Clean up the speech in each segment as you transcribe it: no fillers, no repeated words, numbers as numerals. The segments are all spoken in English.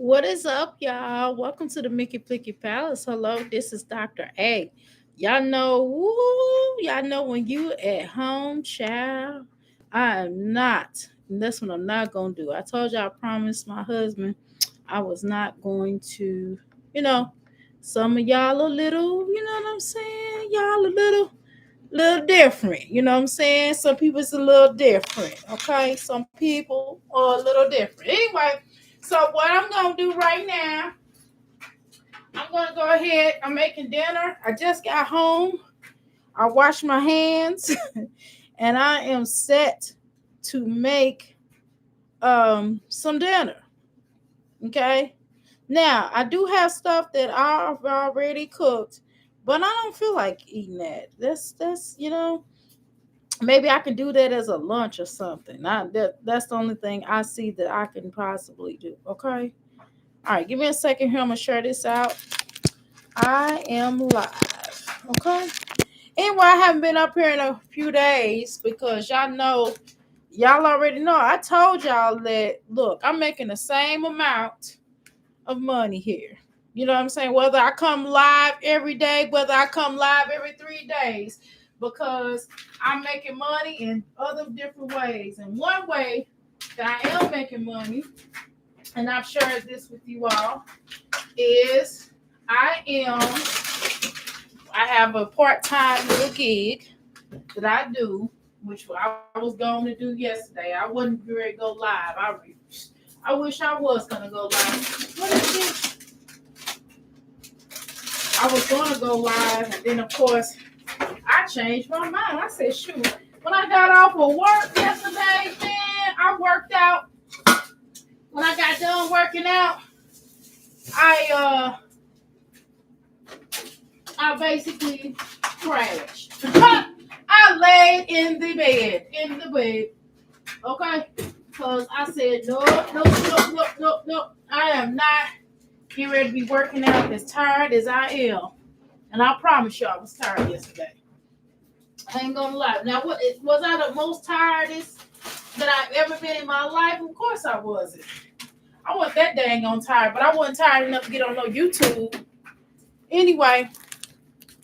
What is up, y'all? Welcome to the Mickey Plicky Palace. Hello, this is Dr. A. Y'all know when you at home, child. I am not. And that's what I'm not gonna do. I told y'all I promised my husband I was not going to, you know, some of y'all a little, you know what I'm saying? Y'all a little different. You know what I'm saying? Some people it's a little different. Okay. Some people are a little different. Anyway, so what I'm gonna do right now, I'm gonna go ahead. I'm making dinner. I just got home. I washed my hands and I am set to make some dinner. Okay. Now I do have stuff that I've already cooked, but I don't feel like eating that. That's maybe I can do that as a lunch or something. That's the only thing I see that I can possibly do. Okay. All right, give me a second here. I'm gonna share this out. I am live. Okay. Anyway, I haven't been up here in a few days because y'all already know. I told y'all that look, I'm making the same amount of money here. You know what I'm saying? Whether I come live every day, whether I come live every 3 days, because I'm making money in other different ways. And one way that I am making money, and I've shared this with you all, is I have a part-time little gig that I do, which I was going to do yesterday. I wasn't ready to go live. I wish I was gonna go live. What is this? I was gonna go live, and then of course I changed my mind. I said, shoot, when I got off of work yesterday, man, I worked out. When I got done working out, I I basically crashed. I laid in the bed, okay? Because I said, no. I am not getting ready to be working out as tired as I am. And I promise you, I was tired yesterday. I ain't gonna lie. Now, what was I the most tiredest that I've ever been in my life? Of course I wasn't. I wasn't that dang on tired, but I wasn't tired enough to get on no YouTube. Anyway,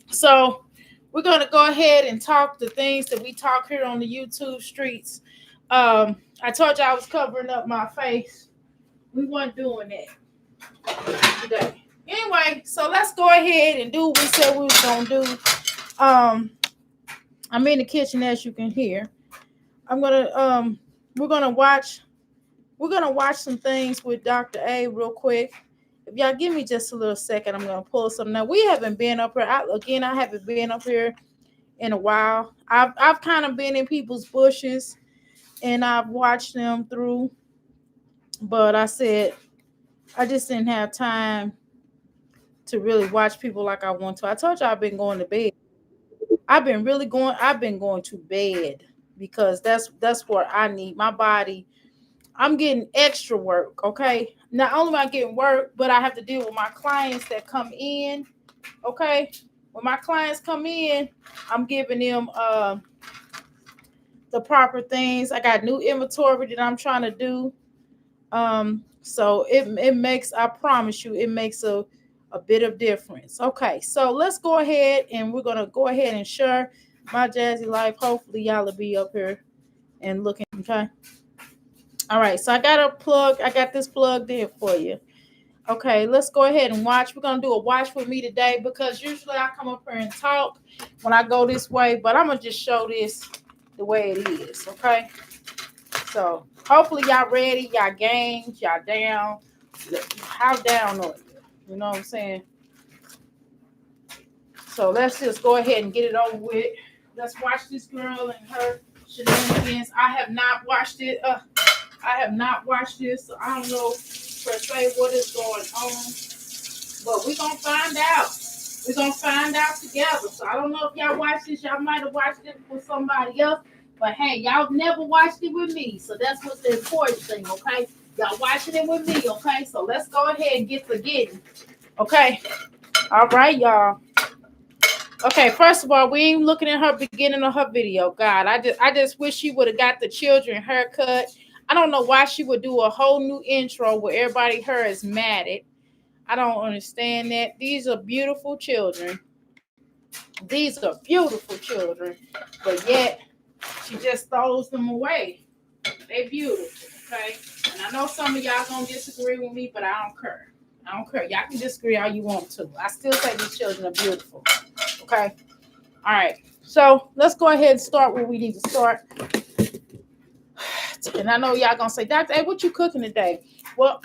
so we're gonna go ahead and talk the things that we talk here on the YouTube streets. I told you I was covering up my face. We weren't doing that today. Anyway, so let's go ahead and do what we said we was gonna do. I'm in the kitchen as you can hear. I'm gonna we're gonna watch some things with Dr. A real quick. If y'all give me just a little second, I'm gonna pull something. Now we haven't been up here. I haven't been up here in a while. I've kind of been in people's bushes and I've watched them through, but I said I just didn't have time to really watch people like I want to. I told you I've been going to bed. I've been going to bed because that's what I need. My body, I'm getting extra work, okay? Not only am I getting work, but I have to deal with my clients that come in, okay? When my clients come in, I'm giving them the proper things. I got new inventory that I'm trying to do. So it makes, I promise you, it makes a bit of difference. Okay, so let's go ahead and we're gonna go ahead and share my jazzy life. Hopefully y'all will be up here and looking. Okay. All right, so I got this plugged in for you. Okay, let's go ahead and watch. We're gonna do a watch with me today because usually I come up here and talk when I go this way, but I'm gonna just show this the way it is. Okay. So hopefully y'all ready, y'all games, y'all down. How down are you? You know what I'm saying? So let's just go ahead and get it over with. Let's watch this girl and her shenanigans. I have not watched it. I have not watched this. So I don't know per se what is going on. But we're gonna find out. We're gonna find out together. So I don't know if y'all watched this. Y'all might have watched it with somebody else. But hey, y'all never watched it with me. So that's what's the important thing, okay? Y'all watching it with me, okay? So let's go ahead and get to getting. Okay. All right, y'all. Okay, first of all, we ain't looking at her beginning of her video. God, I just wish she would have got the children haircut. I don't know why she would do a whole new intro where everybody her is matted. I don't understand that. These are beautiful children. These are beautiful children. But yet she just throws them away. They beautiful, okay? And I know some of y'all gonna disagree with me, but I don't care. I don't care. Y'all can disagree all you want to. I still say these children are beautiful. Okay. All right. So let's go ahead and start where we need to start. And I know y'all gonna say, Doctor, hey, what you cooking today? Well,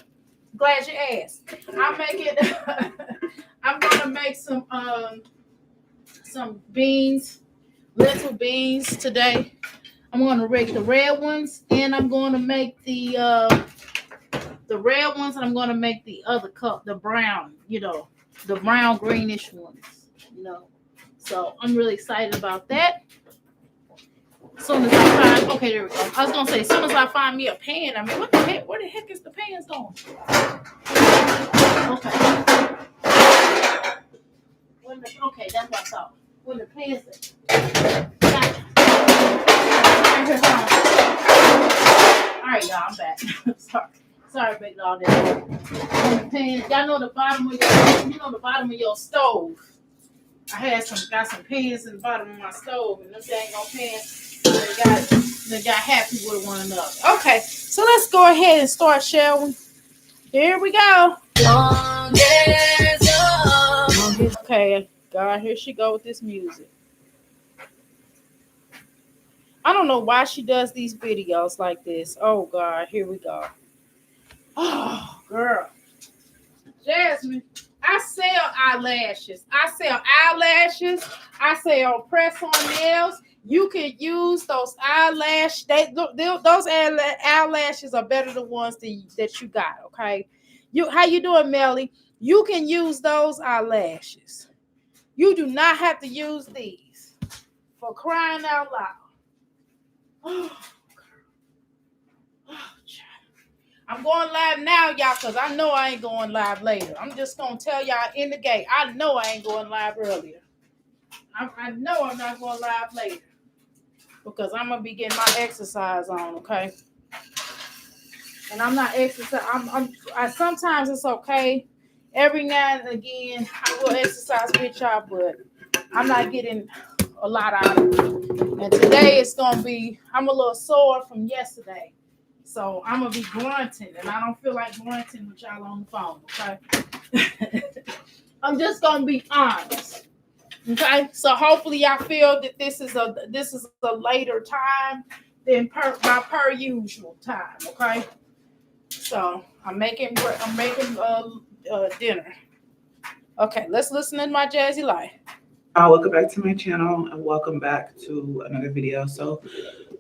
glad you asked. I'm making I'm gonna make some beans, lentil beans today. I'm gonna make the red ones, and I'm gonna make the red ones, and I'm gonna make the other cup, the brown, the brown greenish ones. So I'm really excited about that. As soon as I find, okay, there we go. I was gonna say, as soon as I find me a pan, I mean, what the heck? Where the heck is the pans going? Okay. Okay, that's what I thought. When the pans, all right, y'all, I'm back. Sorry, big dog. When the pans, y'all know the bottom of your stove. I got some pans in the bottom of my stove, and them dang old pans, they got happy with one another. Okay, so let's go ahead and start, shall we? Here we go. Okay, God, here she go with this music. I don't know why she does these videos like this. Oh God, here we go. Oh, girl. Jasmine, I sell eyelashes. I sell press-on nails. You can use those eyelashes. Those eyelashes are better than the ones that you got, okay? How you doing, Melly? You can use those eyelashes. You do not have to use these. For crying out loud. Oh, I'm going live now, y'all, because I know I ain't going live later. I'm just going to tell y'all in the gate. I know I ain't going live earlier. I know I'm not going live later because I'm going to be getting my exercise on, okay? And I'm not exercising. Sometimes it's okay. Every now and again, I will exercise with y'all, but I'm not getting a lot out of it. And today it's going to be, I'm a little sore from yesterday. So I'm going to be grunting, and I don't feel like grunting with y'all on the phone, okay? I'm just going to be honest, okay? So hopefully y'all feel that this is a later time than my per usual time, okay? So I'm making dinner. Okay, let's listen to my jazzy life. Welcome back to my channel, and welcome back to another video. So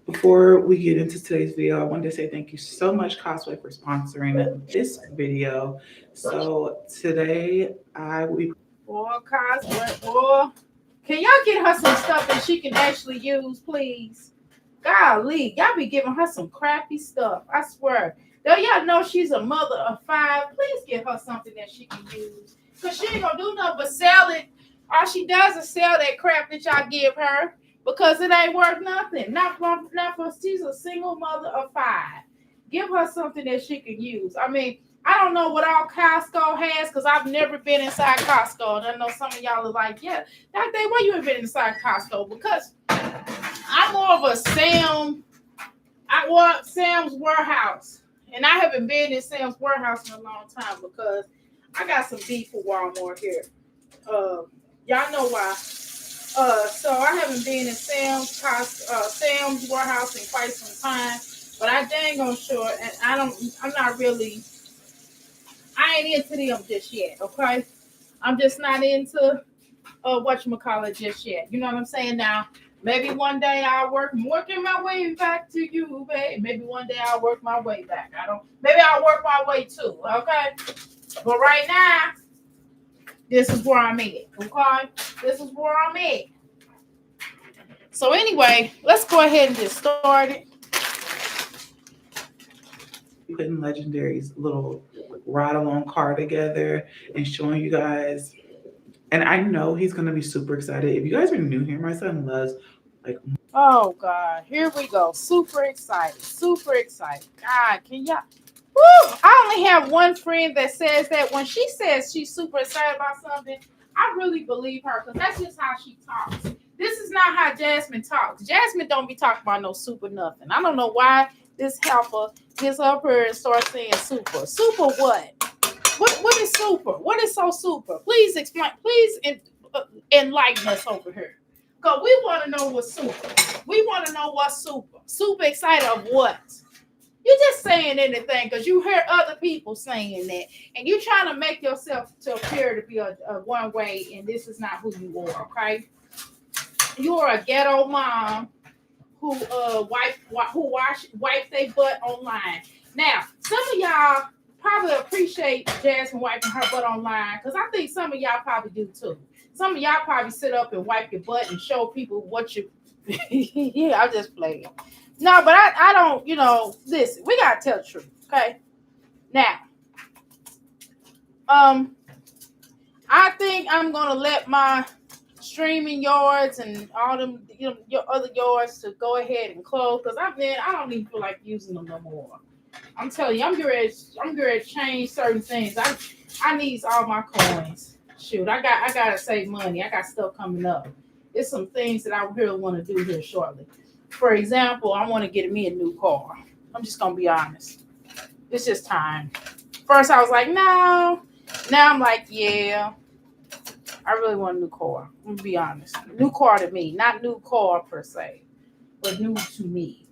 before we get into today's video, I wanted to say thank you so much, Cosplay, for sponsoring this video. So today I will be Cosplay. Can y'all get her some stuff that she can actually use, please? Golly, y'all be giving her some crappy stuff. I swear. Though y'all know she's a mother of 5, please get her something that she can use. Because she ain't going to do nothing but sell it. All she does is sell that crap that y'all give her because it ain't worth nothing. Not for she's a single mother of 5. Give her something that she can use. I mean, I don't know what all Costco has because I've never been inside Costco. And I know some of y'all are like, yeah, Dr. Why you have been inside Costco? Because I'm more of a Sam's Warehouse. And I haven't been in Sam's Warehouse in a long time because I got some beef for Walmart here. Y'all know why. So I haven't been in Sam's Warehouse in quite some time. But I dang on sure, and I ain't into them just yet, okay? I'm just not into whatchamacallit just yet. You know what I'm saying? Now, maybe one day I'm working my way back to you, babe. Maybe one day I'll work my way back. Maybe I'll work my way too, okay? But right now, this is where I'm at, okay? This is where I'm at. So anyway, let's go ahead and get started. Putting Legendary's little ride along car together and showing you guys. And I know he's going to be super excited. If you guys are new here, my son loves Oh God, here we go. Super excited. Super excited. God, can y'all? Woo! I only have one friend that says that when she says she's super excited about something, I really believe her because that's just how she talks. This is not how Jasmine talks. Jasmine don't be talking about no super nothing. I don't know why this helper gets up here and starts saying super. Super what? What is super? What is so super? Please explain. Please enlighten us over here. Because we want to know what's super. We want to know what's super. Super excited of what? You're just saying anything because you hear other people saying that. And you're trying to make yourself to appear to be a one way, and this is not who you are, okay? You are a ghetto mom who wipe their butt online. Now, some of y'all probably appreciate Jasmine wiping her butt online because I think some of y'all probably do too. Some of y'all probably sit up and wipe your butt and show people what you. Yeah, I just play it. No, but I don't. Listen, we gotta tell the truth, okay? Now, I think I'm gonna let my streaming yards and all them, your other yards to go ahead and close because I don't even feel like using them no more. I'm telling you, I'm getting ready to change certain things. I need all my coins. Shoot, I gotta save money. I got stuff coming up. There's some things that I really want to do here shortly. For example, I want to get me a new car. I'm just gonna be honest. It's just time. First, I was like, no. Now I'm like, yeah. I really want a new car. I'm gonna be honest. New car to me, not new car per se, but new to me.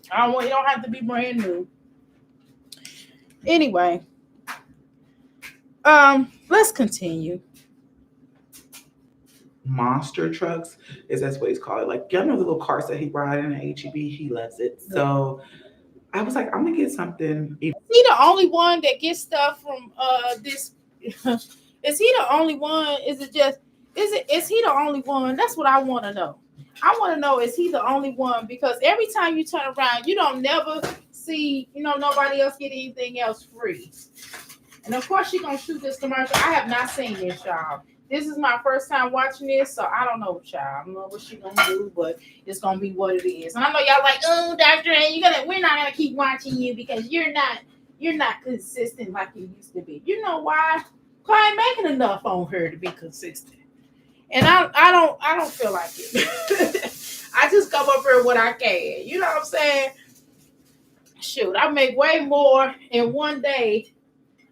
It don't have to be brand new. Anyway, let's continue. Monster trucks is that's what he's called. Like y'all know the little cars that he ride in the HEB. He loves it. So I was like, I'm gonna get something. Is he the only one that gets stuff from this? Is he the only one? Is he the only one? That's what I want to know. I want to know, is he the only one? Because every time you turn around, you don't never see, nobody else get anything else free. And of course, she's gonna shoot this commercial. I have not seen this, y'all. This is my first time watching this, so I don't know, y'all. I don't know what she's gonna do, but it's gonna be what it is. And I know y'all like, oh, Dr. A, we're not gonna keep watching you because you're not consistent like you used to be. You know why? Cause I ain't making enough on her to be consistent. And I don't feel like it. I just come up here what I can. You know what I'm saying? Shoot, I make way more in one day.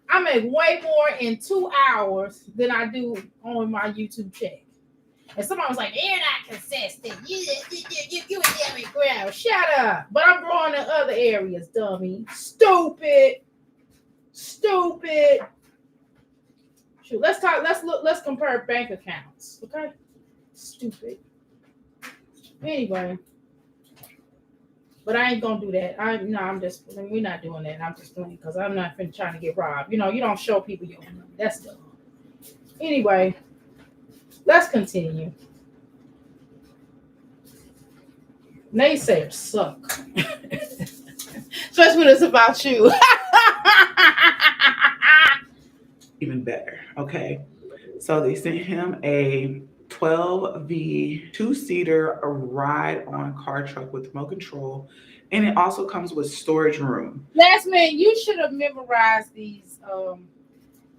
I make way more in 2 hours than I do on my YouTube channel. And somebody was like, "You're not consistent. You damn ground. Shut up." But I'm growing in other areas, dummy. Stupid. Shoot, let's talk. Let's compare bank accounts. Okay. Stupid. Anyway. But I ain't gonna do that. We're not doing that. I'm just doing it because I'm not trying to get robbed. You don't show people your money. That's dumb. Anyway, let's continue. Naysayers suck. Especially when it's about you. Even better. Okay. So they sent him a 12V 2-seater ride on car truck with remote control. And it also comes with storage room. Jasmine, you should have memorized these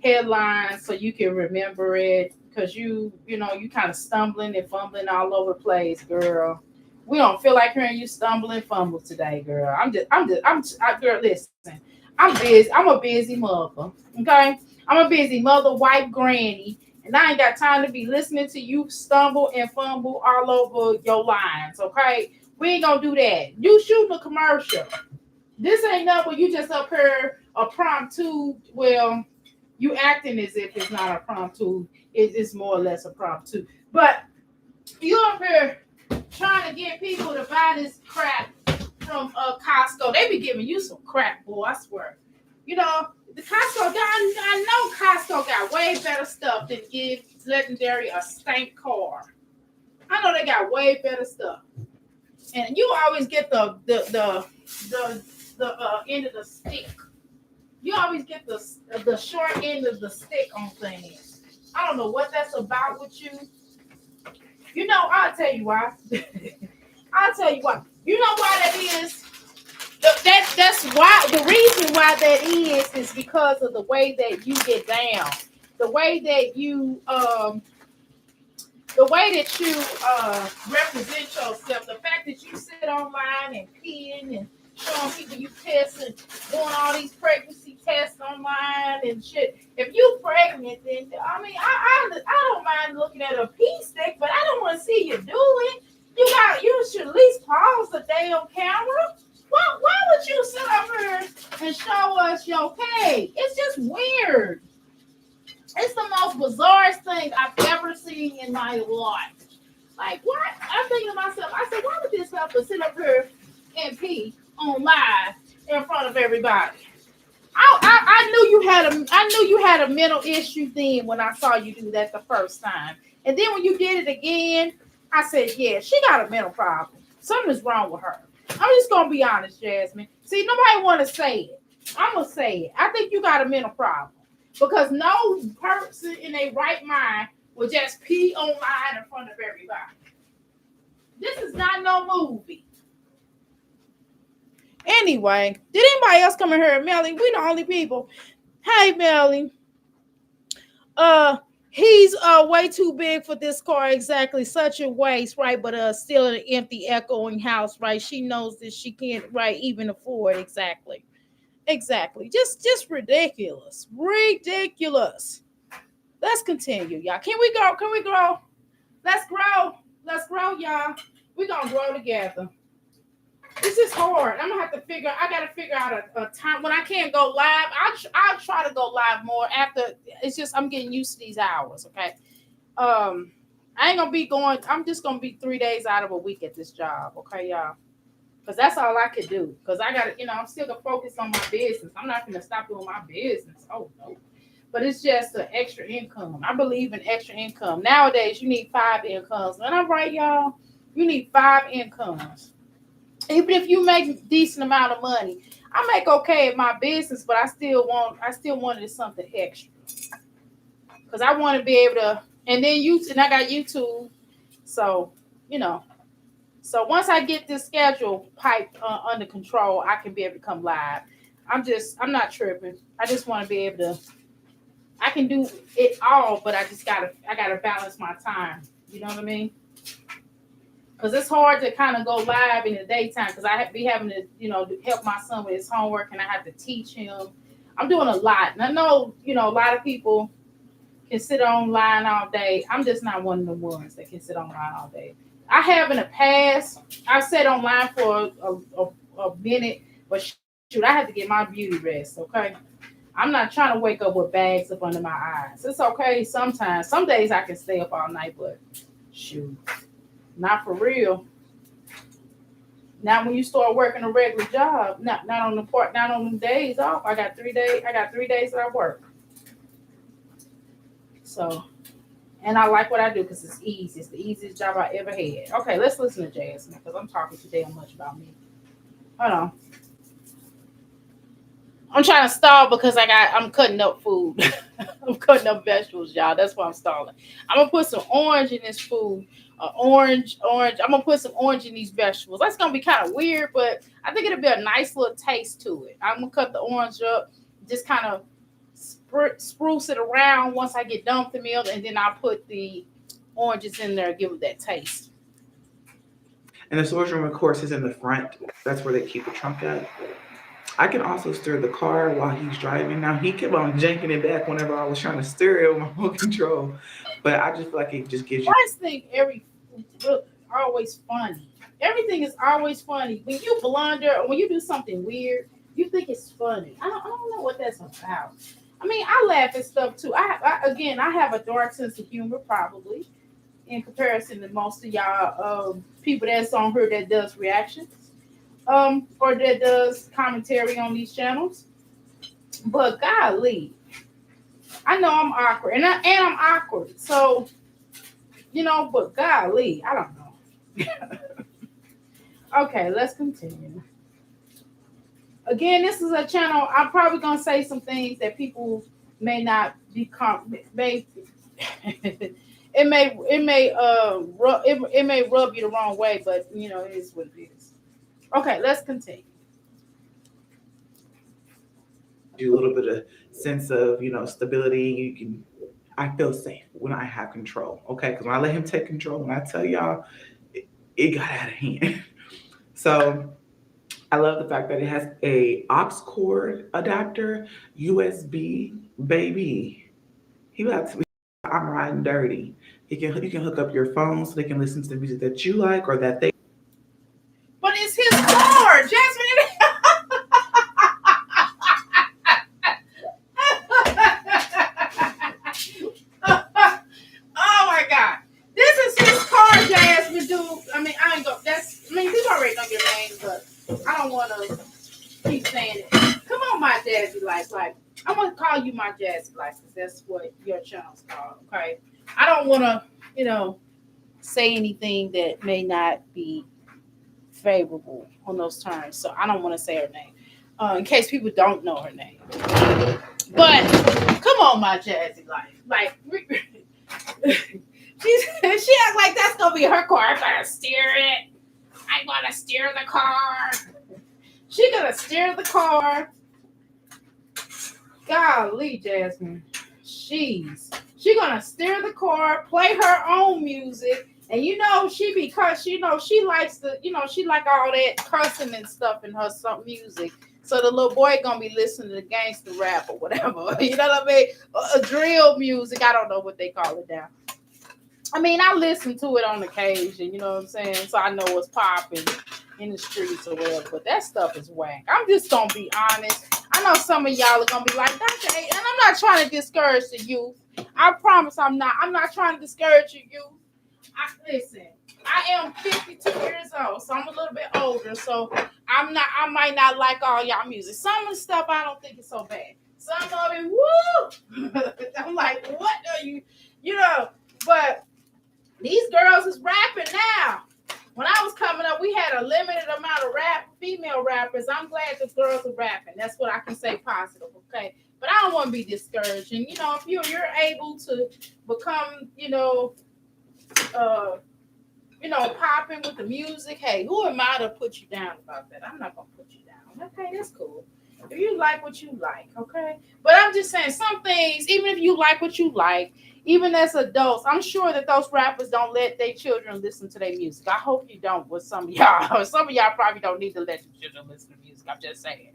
headlines so you can remember it. Because you kind of stumbling and fumbling all over the place, girl. We don't feel like hearing you stumble and fumble today, girl. Girl, listen. I'm busy. I'm a busy mother. Okay? I'm a busy mother, wife, granny. And I ain't got time to be listening to you stumble and fumble all over your lines, okay? We ain't gonna do that. You shooting a commercial. This ain't nothing where you just up here a promptu. Well, you acting as if it's not a promptu. It's more or less a promptu. But you up here trying to get people to buy this crap from Costco. They be giving you some crap, boy, I swear. The Costco guy, I know Costco got way better stuff than give Legendary a stank car. I know they got way better stuff. And you always get the end of the stick. You always get the short end of the stick on things. I don't know what that's about with you. I'll tell you why. I'll tell you why. You know why that is? That's why the reason why that is because of the way that you get down, the way that you represent yourself, the fact that you sit online and peeing and showing people you piss and doing all these pregnancy tests online and shit. If you pregnant, then I mean I don't mind looking at a pee stick, but I don't want to see you do it. You should at least pause the damn camera. Why would you sit up here and show us your pay? It's just weird. It's the most bizarre thing I've ever seen in my life. Like, what? I'm thinking to myself, I said, why would this helper sit up here and pee on live in front of everybody? I knew you had a mental issue then when I saw you do that the first time. And then when you did it again, I said, yeah, she got a mental problem. Something's wrong with her. I'm just gonna be honest, Jasmine. See, nobody wanna say it. I'm gonna say it. I think you got a mental problem. Because no person in a right mind will just pee online in front of everybody. This is not no movie. Anyway, did anybody else come in here? Melly, we the only people. Hey, Melly. He's way too big for this car. Exactly, such a waste, right? But still an empty, echoing house, right? She knows that she can't, right, even afford exactly. Just ridiculous. Ridiculous. Let's continue, y'all. Can we go? Can we grow? Let's grow. Let's grow, y'all. We're gonna grow together. This is hard. I'm gonna have to figure. I gotta figure out a time when I can't go live. I'll try to go live more after. It's just I'm getting used to these hours. Okay. I ain't gonna be going. I'm just gonna be 3 days out of a week at this job. Okay, y'all. Because that's all I could do. Because I gotta, I'm still gonna focus on my business. I'm not gonna stop doing my business. Oh no. But it's just an extra income. I believe in extra income. Nowadays, you need 5 incomes. And I'm right, y'all. You need 5 incomes. Even if you make a decent amount of money, I make okay at my business, but I still wanted something extra. Because I want to be able to, and then YouTube, and I got YouTube. So, you know. So once I get this schedule piped under control, I can be able to come live. I'm not tripping. I just want to be able to, I can do it all, but I gotta balance my time. You know what I mean? Because it's hard to kind of go live in the daytime because I be having to, help my son with his homework and I have to teach him. I'm doing a lot. And I know, a lot of people can sit online all day. I'm just not one of the ones that can sit online all day. I have in the past, I've sat online for a minute, but shoot, I have to get my beauty rest, okay? I'm not trying to wake up with bags up under my eyes. It's okay sometimes. Some days I can stay up all night, but shoot, not for real. Not when you start working a regular job. Not on the days off. I got 3 days. I got 3 days that I work. So, and I like what I do because it's easy. It's the easiest job I ever had. Okay, let's listen to Jasmine because I'm talking too damn much about me. Hold on. I'm trying to stall because I'm cutting up food. I'm cutting up vegetables, y'all. That's why I'm stalling. I'm gonna put some orange in this food. Orange. I'm gonna put some orange in these vegetables. That's gonna be kind of weird, but I think it'll be a nice little taste to it. I'm gonna cut the orange up, just kind of spruce it around once I get done with the meal, and then I'll put the oranges in there, give it that taste. And the storage room, of course, is in the front. That's where they keep the trunk at. I can also stir the car while he's driving. Now, he kept on janking it back whenever I was trying to stir it with my remote control. But I just feel like it just gives you. I just think always funny. Everything is always funny. When you blunder or when you do something weird, you think it's funny. I don't know what that's about. I mean, I laugh at stuff too. I have a dark sense of humor, probably in comparison to most of y'all people that's on here that does reactions. Or that does commentary on these channels. But golly, I know I'm awkward, and I'm awkward. So, but golly, I don't know. Okay, let's continue. Again, this is a channel. I'm probably gonna say some things that people may not be it may rub you the wrong way, but it is what it is. Okay, let's continue. You a little bit of sense of stability. I feel safe when I have control. Okay, because when I let him take control, when I tell y'all, it got out of hand. So I love the fact that it has a aux cord adapter, USB, baby. He about to be, I'm riding dirty. You can hook up your phone so they can listen to the music that you like or that they. But it's his car, Jasmine. Oh my God, this is his car, Jasmine, dude. I mean, I ain't go. People already know your name, but I don't want to keep saying it. Come on, my jazzy life. Like, I'm gonna call you my jazzy life because that's what your channel's called. Okay. I don't want to, say anything that may not be favorable on those terms. So I don't want to say her name, in case people don't know her name. But come on, my jazzy life. Like, she acts like that's gonna be her car. I'm gonna steer it. I'm gonna steer the car. She gonna steer the car. Golly, Jasmine. She gonna steer the car, play her own music, and because she likes she like all that cussing and stuff in her some music. So the little boy gonna be listening to gangster rap or whatever. You know what I mean? A drill music. I don't know what they call it now. I mean, I listen to it on occasion, you know what I'm saying? So I know what's popping in the streets or whatever. But that stuff is whack. I'm just gonna be honest. I know some of y'all are gonna be like, Dr. A, and I'm not trying to discourage the youth. I promise I'm not. I'm not trying to discourage the youth. Listen, I am 52 years old, so I'm a little bit older. So I might not like all y'all music. Some of the stuff I don't think is so bad. Some of it, woo! I'm like, what are you, but these girls is rapping now. When I was coming up, we had a limited amount of female rappers. I'm glad the girls are rapping. That's what I can say positive, okay? But I don't want to be discouraging. If you're able to become, popping with the music, hey, who am I to put you down about that? I'm not gonna put you down. Okay, that's cool. If you like what you like, okay? But I'm just saying some things, even if you like what you like, even as adults, I'm sure that those rappers don't let their children listen to their music. I hope you don't with some of y'all. Some of y'all probably don't need to let your children listen to music. I'm just saying.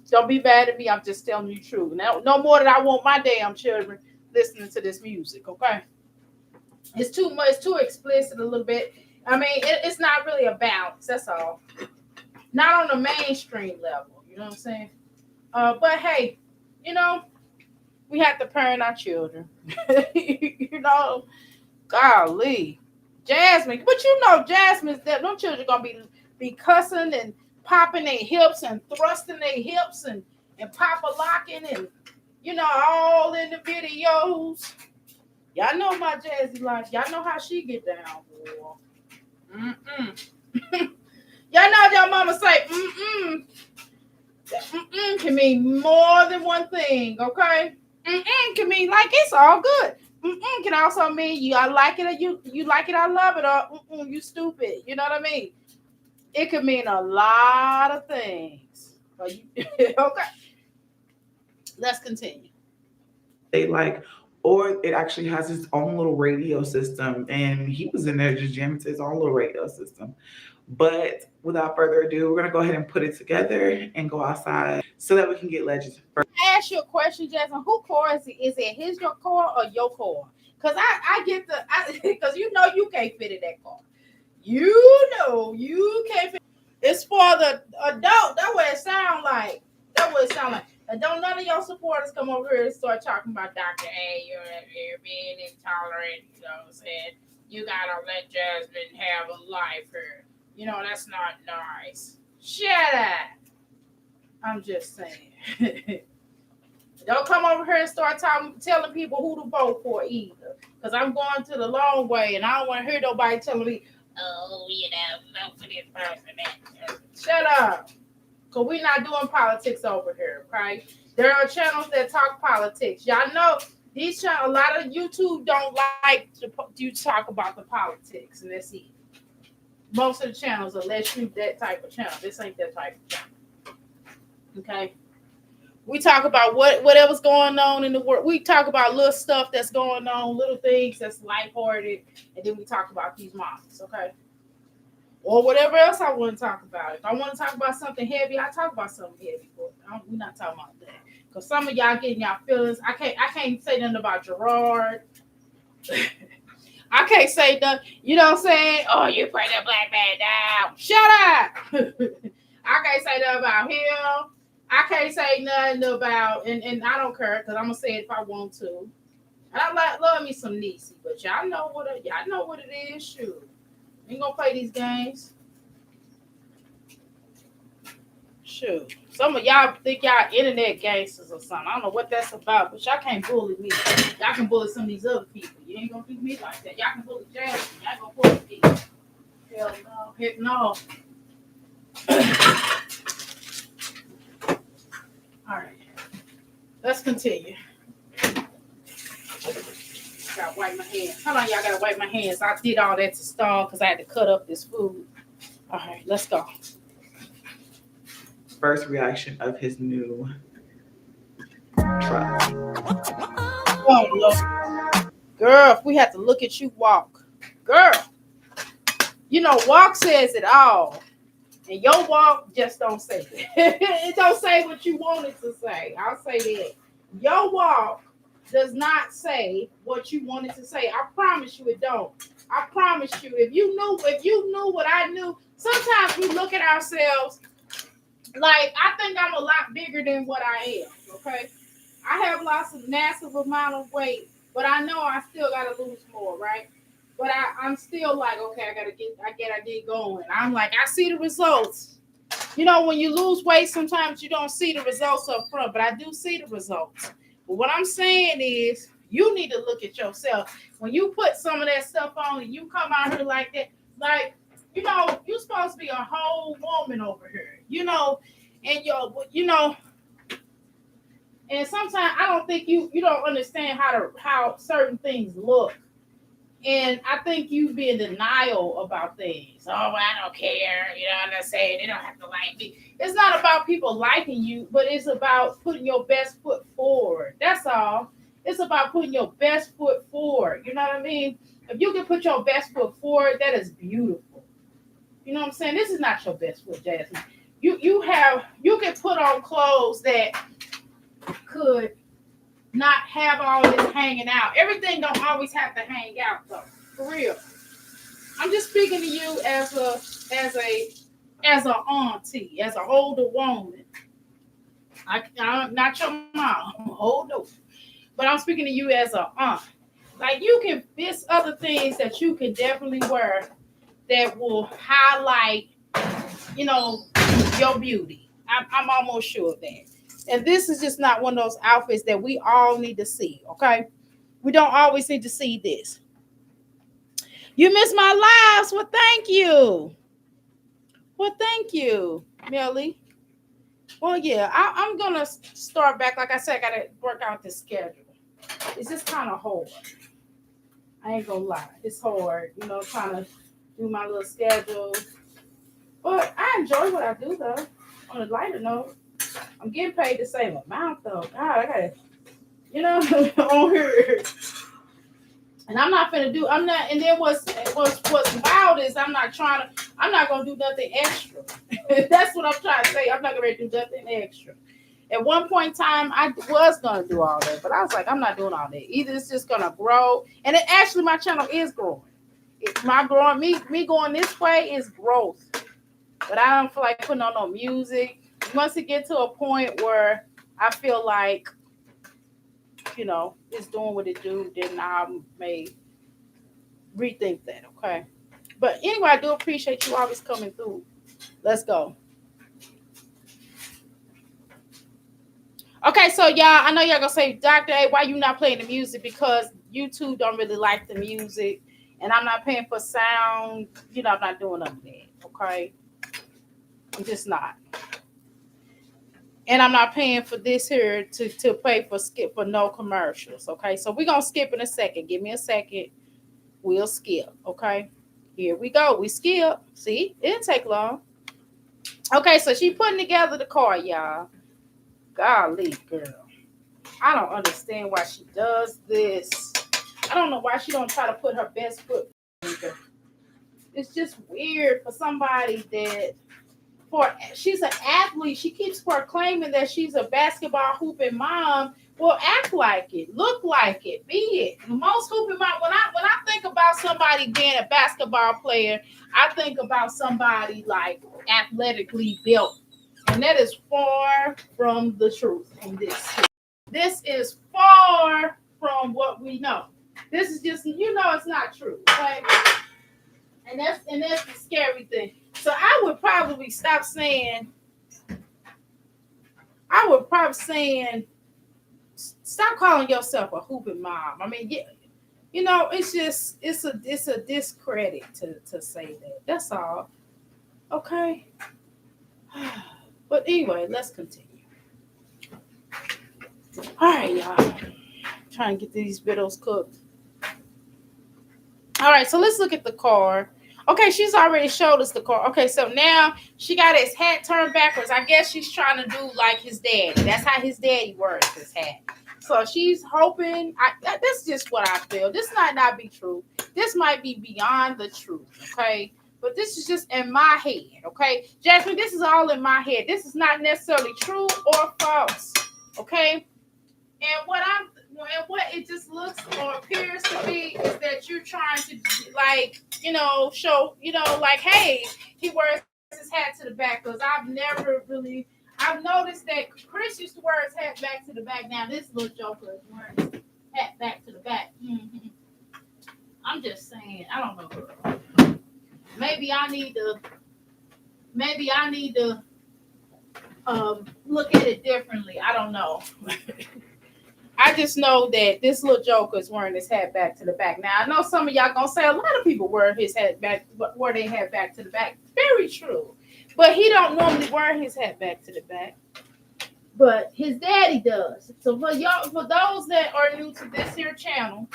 Don't be bad at me. I'm just telling you the truth. Now, no more than I want my damn children listening to this music, okay? It's too much. It's too explicit a little bit. I mean, it's not really a balance. That's all. Not on the mainstream level. You know what I'm saying? But hey, you know, we have to parent our children. Golly, Jasmine. But Jasmine's that them children gonna be cussing and popping their hips and thrusting their hips and papa locking and all in the videos. Y'all know my Jazzy life. Y'all know how she get down, boy. Y'all know y'all mama say that can mean more than one thing, okay? Can mean like it's all good. Can also mean I like it or you like it, I love it, or you stupid. You know what I mean? It could mean a lot of things. Okay, let's continue. They like, or it actually has its own little radio system, and he was in there just jamming to his own little radio system. But without further ado, we're gonna go ahead and put it together and go outside so that we can get legends first. I ask you a question, Jasmine. Who core is it? Is it your core or your core? Because I get because you can't fit in that car. You can't fit. It's for the adult. That's what it sound like. And don't none of your supporters come over here and start talking about Dr. A. You're being intolerant. You know what I'm saying? You gotta let Jasmine have a life here. That's not nice. Shut up. I'm just saying. Don't come over here and start telling people who to vote for either. Because I'm going to the long way and I don't want to hear nobody telling me, oh, vote for this person. Shut up. Because we're not doing politics over here, okay? There are channels that talk politics. Y'all know These channel, a lot of YouTube don't like you talk about the politics, and that's it. Most of the channels will let you that type of channel. This ain't that type of channel. Okay. We talk about whatever's going on in the world. We talk about little stuff that's going on, little things that's lighthearted, and then we talk about these moms, okay? Or whatever else I want to talk about. If I want to talk about something heavy, I talk about something heavy. But we're not talking about that. Because some of y'all getting y'all feelings. I can't say nothing about Gerard. I can't say nothing. You know what I'm saying? Oh, you bring that black man down. Shut up. I can't say nothing about him. I can't say nothing about, and I don't care because I'm gonna say it if I want to. And I love me some Niecy, but y'all know what it is. Shoot, ain't gonna play these games. Shoot, some of y'all think y'all internet gangsters or something. I don't know what that's about, but y'all can't bully me. Y'all can bully some of these other people. You ain't gonna do me like that. Y'all can bully Jazzy. Y'all gonna bully me. Hell no, heck no. All right, let's continue. Gotta wipe my hands. Hold on, y'all gotta wipe my hands. I did all that to stall because I had to cut up this food. All right, let's go. First reaction of his new truck. Oh, Lord. Girl, if we had to look at you walk. Girl, you know, walk says it all. And your walk just don't say it. It don't say what you want it to say. I'll say that. Your walk does not say what you want it to say. I promise you it don't. I promise you. If you knew what I knew, sometimes we look at ourselves like I think I'm a lot bigger than what I am. Okay. I have lost a massive amount of weight, but I know I still gotta lose more, right? But I'm still like, okay, I gotta get going. I'm like, I see the results. You know, when you lose weight, sometimes you don't see the results up front, but I do see the results. But what I'm saying is, you need to look at yourself. When you put some of that stuff on and you come out here like that, like, you know, you're supposed to be a whole woman over here, you know, and and sometimes I don't think you don't understand how certain things look. And I think you be in denial about things. Oh, well, I don't care. You know what I'm saying? They don't have to like me. It's not about people liking you, but it's about putting your best foot forward. That's all. It's about putting your best foot forward. You know what I mean? If you can put your best foot forward, that is beautiful. You know what I'm saying? This is not your best foot, Jasmine. You can put on clothes that could not have all this hanging out. Everything don't always have to hang out though. For real. I'm just speaking to you as a auntie, as an older woman. I'm not your mom, older, but I'm speaking to you as an aunt. Like there's other things that you can definitely wear that will highlight, you know, your beauty. I'm almost sure of that. And this is just not one of those outfits that we all need to see, okay? We don't always need to see this. You missed my lives. Well, thank you. Well, thank you, Millie. Well, yeah, I'm going to start back. Like I said, I got to work out this schedule. It's just kind of hard. I ain't going to lie. It's hard, you know, trying to do my little schedule. But I enjoy what I do, though. On a lighter note, I'm getting paid the same amount, though. God, I got to, you know, on here. And I'm not finna do. I'm not. And then what's wild is I'm not gonna do nothing extra. That's what I'm trying to say. I'm not gonna do nothing extra. At one point in time, I was gonna do all that, but I was like, I'm not doing all that. Either it's just gonna grow, and it actually my channel is growing. Me going this way is growth. But I don't feel like putting on no music. Once it get to a point where I feel like, you know, it's doing what it do, then I may rethink that, okay? But anyway, I do appreciate you always coming through. Let's go. Okay, so y'all, I know y'all gonna say, Dr. A, why you not playing the music? Because YouTube don't really like the music, and I'm not paying for sound. You know, I'm not doing none of that, okay? I'm just not. And I'm not paying for this here to pay for skip for no commercials. Okay, so we're gonna skip in a second. Give me a second. We'll skip. Okay, here we go. We skip. See, it didn't take long. Okay, so she putting together the car, y'all. Golly, girl. I don't understand why she does this. I don't know why she don't try to put her best foot forward. It's just weird for somebody that she's an athlete. She keeps proclaiming that she's a basketball hooping mom. Well, act like it, look like it, be it. Most hooping mom. When I think about somebody being a basketball player, I think about somebody like athletically built, and that is far from the truth in this. This is far from what we know. This is just it's not true. Okay? And that's the scary thing. So I would probably stop calling yourself a hooping mom. I mean, yeah, it's a discredit to say that. That's all. Okay. But anyway, let's continue. All right, y'all. Trying to get these vittles cooked. All right, so let's look at the car. Okay, she's already showed us the car. Okay, so now she got his hat turned backwards. I guess she's trying to do like his daddy. That's how his daddy wears his hat. So she's hoping. That's just what I feel. This might not be true. This might be beyond the truth. Okay, but this is just in my head. Okay, Jasmine, this is all in my head. This is not necessarily true or false. Okay, and what it just looks or appears to be is that you're trying to show like, hey, he wears his hat to the back, because I've noticed that Chris used to wear his hat back to the back. Now this little joker is wearing his hat back to the back. Mm-hmm. I'm just saying, I don't know. Maybe I need to look at it differently. I don't know. I just know that this little joker is wearing his hat back to the back. Now I know some of y'all gonna say a lot of people wear his hat back, wear their hat back to the back. Very true, but he don't normally wear his hat back to the back. But his daddy does. So for those that are new to this here channel,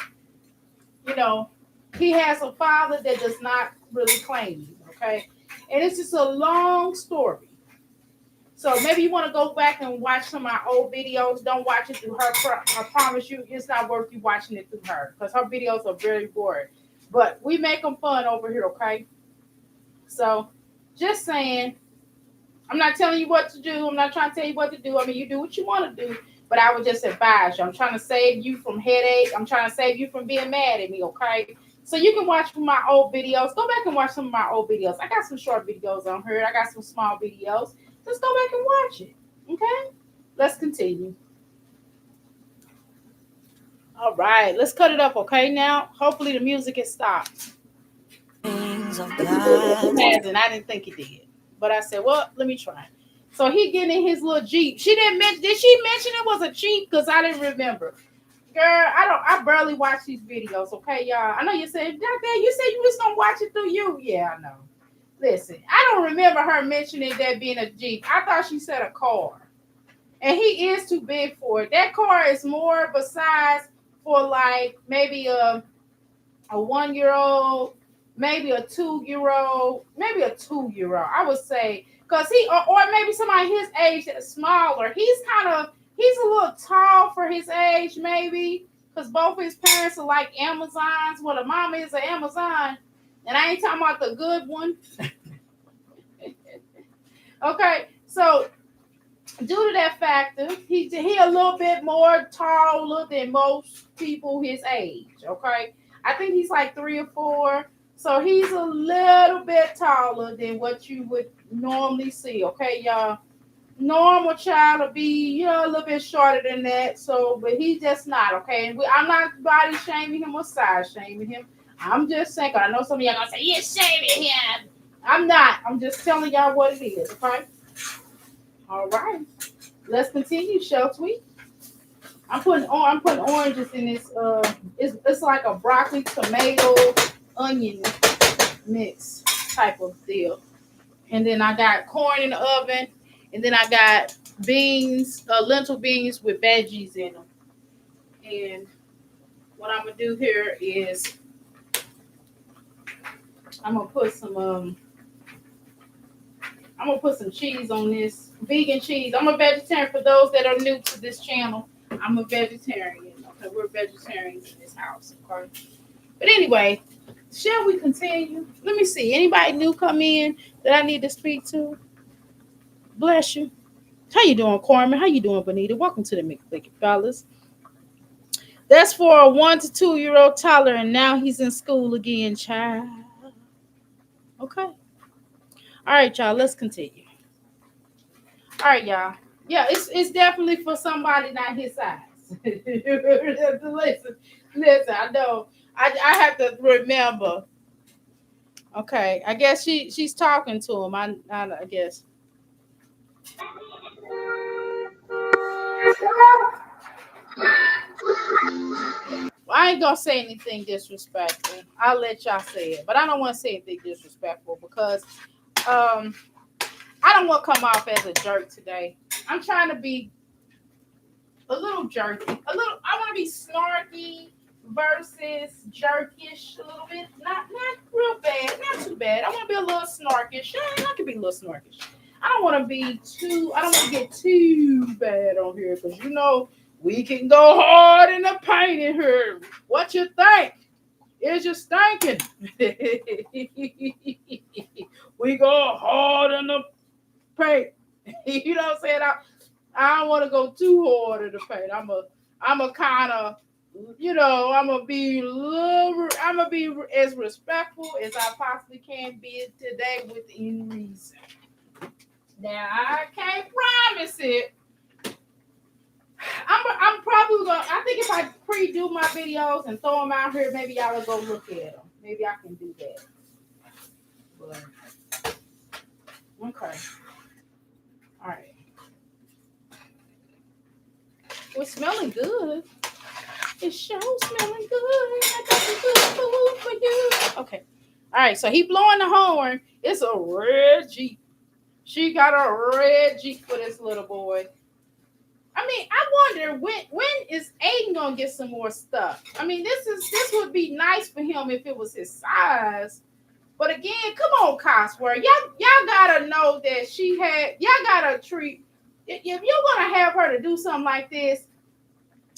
he has a father that does not really claim him. Okay, and it's just a long story. So maybe you want to go back and watch some of my old videos. Don't watch it through her. I promise you, it's not worth you watching it through her, because her videos are very boring. But we make them fun over here, okay? So just saying, I'm not telling you what to do. I'm not trying to tell you what to do. I mean, you do what you want to do. But I would just advise you. I'm trying to save you from headache. I'm trying to save you from being mad at me, okay? So you can watch my old videos. Go back and watch some of my old videos. I got some short videos on here. I got some small videos. Let's go back and watch it. Okay? Let's continue. All right. Let's cut it up, okay, now? Hopefully the music has stopped. It hasn't. I didn't think it did. But I said, well, let me try. So he getting in his little Jeep. Did she mention it was a Jeep? Because I didn't remember. Girl, I barely watch these videos, okay, y'all? I know you said, you said you was going to watch it through you. Yeah, I know. Listen, I don't remember her mentioning that being a Jeep. I thought she said a car. And he is too big for it. That car is more of a size for like maybe a 1-year-old, maybe a 2-year-old, maybe a 2-year-old, I would say. Because or maybe somebody his age that's smaller. He's a little tall for his age, maybe. Because both his parents are like Amazons. Well, the mama is an Amazon. And I ain't talking about the good one. Okay, so due to that factor, he a little bit more taller than most people his age. Okay, I think he's like 3 or 4, so he's a little bit taller than what you would normally see. Okay, y'all. Normal child will be a little bit shorter than that. So, but he's just not. Okay, I'm not body shaming him or size shaming him. I'm just saying, 'cause I know some of y'all gonna say you're shaming him. I'm not. I'm just telling y'all what it is. Okay. All right. Let's continue, shall we? I'm putting oranges in this. It's like a broccoli, tomato, onion mix type of deal. And then I got corn in the oven. And then I got beans, lentil beans with veggies in them. And what I'm gonna do here is I'm gonna put some I'm gonna put some cheese on this, vegan cheese. I'm a vegetarian. For those that are new to this channel, I'm a vegetarian. Okay, we're vegetarians in this house. Okay, but anyway, shall we continue? Let me see. Anybody new come in that I need to speak to? Bless you. How you doing, Carmen? How you doing, Bonita? Welcome to the McBlicky Fellas. That's for a 1 to 2 year old toddler, and now he's in school again, child. Okay. All right, y'all. Let's continue. All right, y'all. Yeah, it's definitely for somebody not his size. listen. I know. I have to remember. Okay, I guess she's talking to him. I guess. Well, I ain't gonna say anything disrespectful. I'll let y'all say it, but I don't want to say anything disrespectful because um I don't want to come off as a jerk today. I'm trying to be a little jerky, a little. I want to be snarky versus jerkish a little bit. Not real bad, not too bad. I want to be a little snarkish. I can be a little snarkish. I don't want to be too. I don't want to get too bad on here because we can go hard in the paint in here. What you think? Is you stinking? We go hard in the paint. You know what I'm saying? I don't want to go too hard in the paint. I'm a kind of, I'm gonna be as respectful as I possibly can be today within reason. Now I can't promise it. I'm probably gonna. I think if I pre-do my videos and throw them out here, maybe y'all will go look at them. Maybe I can do that. But, okay. All right. We're smelling good. It sure smelling good. I got some good food for you. Okay. All right. So he blowing the horn. It's a red Jeep. She got a red Jeep for this little boy. I mean, I wonder when is Aiden gonna get some more stuff? I mean, this would be nice for him if it was his size. But again, come on, Cosworth. Y'all gotta know that y'all gotta treat if you're gonna have her to do something like this,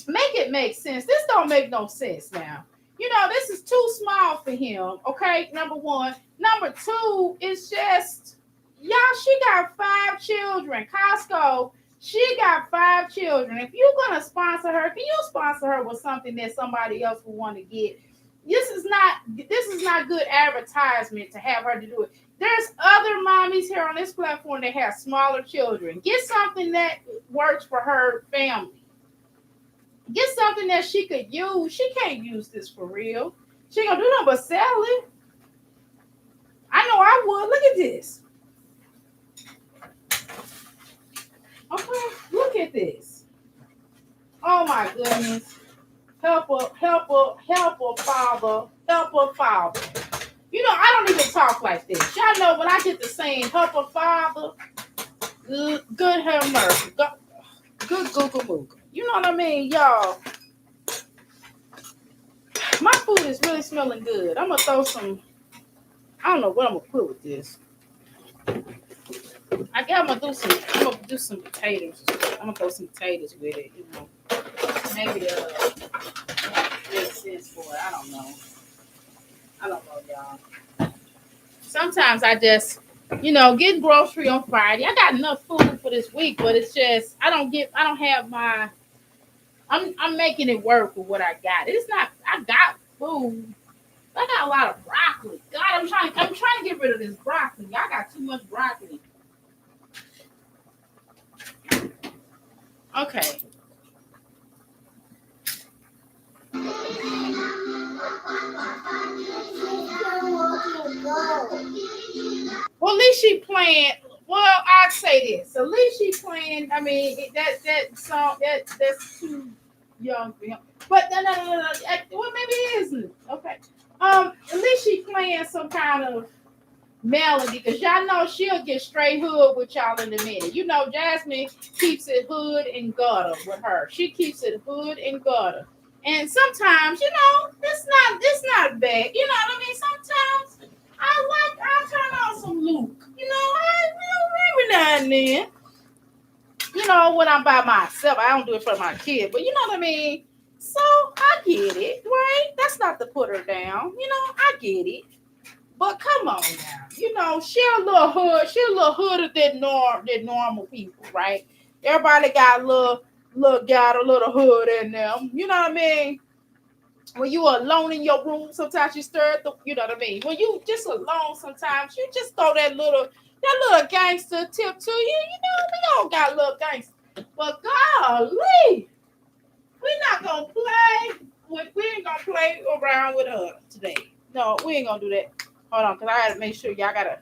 make it make sense. This don't make no sense now. This is too small for him. Okay, number one. Number two, it's just y'all. She got 5 children. Costco. She got 5 children. If you're gonna sponsor her, can you sponsor her with something that somebody else would want to get? This is not good advertisement to have her to do it. There's other mommies here on this platform that have smaller children. Get something that works for her family. Get something that she could use. She can't use this for real. She ain't gonna do nothing but sell it. I know I would. Look at this. Okay, look at this. Oh my goodness. Help her, father. Help her, father. I don't even talk like this. Y'all know when I get to saying help her, father, good have mercy. Good Google Moogle. You know what I mean, y'all? My food is really smelling good. I'm gonna throw some. I don't know what I'm gonna put with this. I guess I'm gonna do some potatoes. I'm gonna throw some potatoes with it. Maybe make sense for it. I don't know, y'all. Sometimes I just, get grocery on Friday. I got enough food for this week, but it's just I don't have my. I'm making it work with what I got. It's not. I got food. I got a lot of broccoli. God, I'm trying to get rid of this broccoli. I got too much broccoli. Okay. Well, at least she playing. Well, I'd say this. At least she playing. I mean, that song that's too young for him. But no. Well, maybe it isn't. Okay. At least she playing some kind of Melody, because y'all know she'll get straight hood with y'all in a minute. You know, Jasmine keeps it hood and gutter with her. She keeps it hood and gutter. And sometimes, it's not bad. You know what I mean? Sometimes I turn on some Luke. Every now and then. When I'm by myself, I don't do it for my kid, but you know what I mean? So I get it, right? That's not to put her down. I get it. But come on now. She a little hood. She a little hooded than normal people, right? Everybody got a little hood in them. You know what I mean? When you are alone in your room, sometimes you stir the, you know what I mean? When you just alone sometimes, you just throw that little gangster tip to you. We all got little gangster. But golly, we not gonna play we ain't gonna play around with her today. No, we ain't gonna do that. Hold on, because I gotta make sure y'all gotta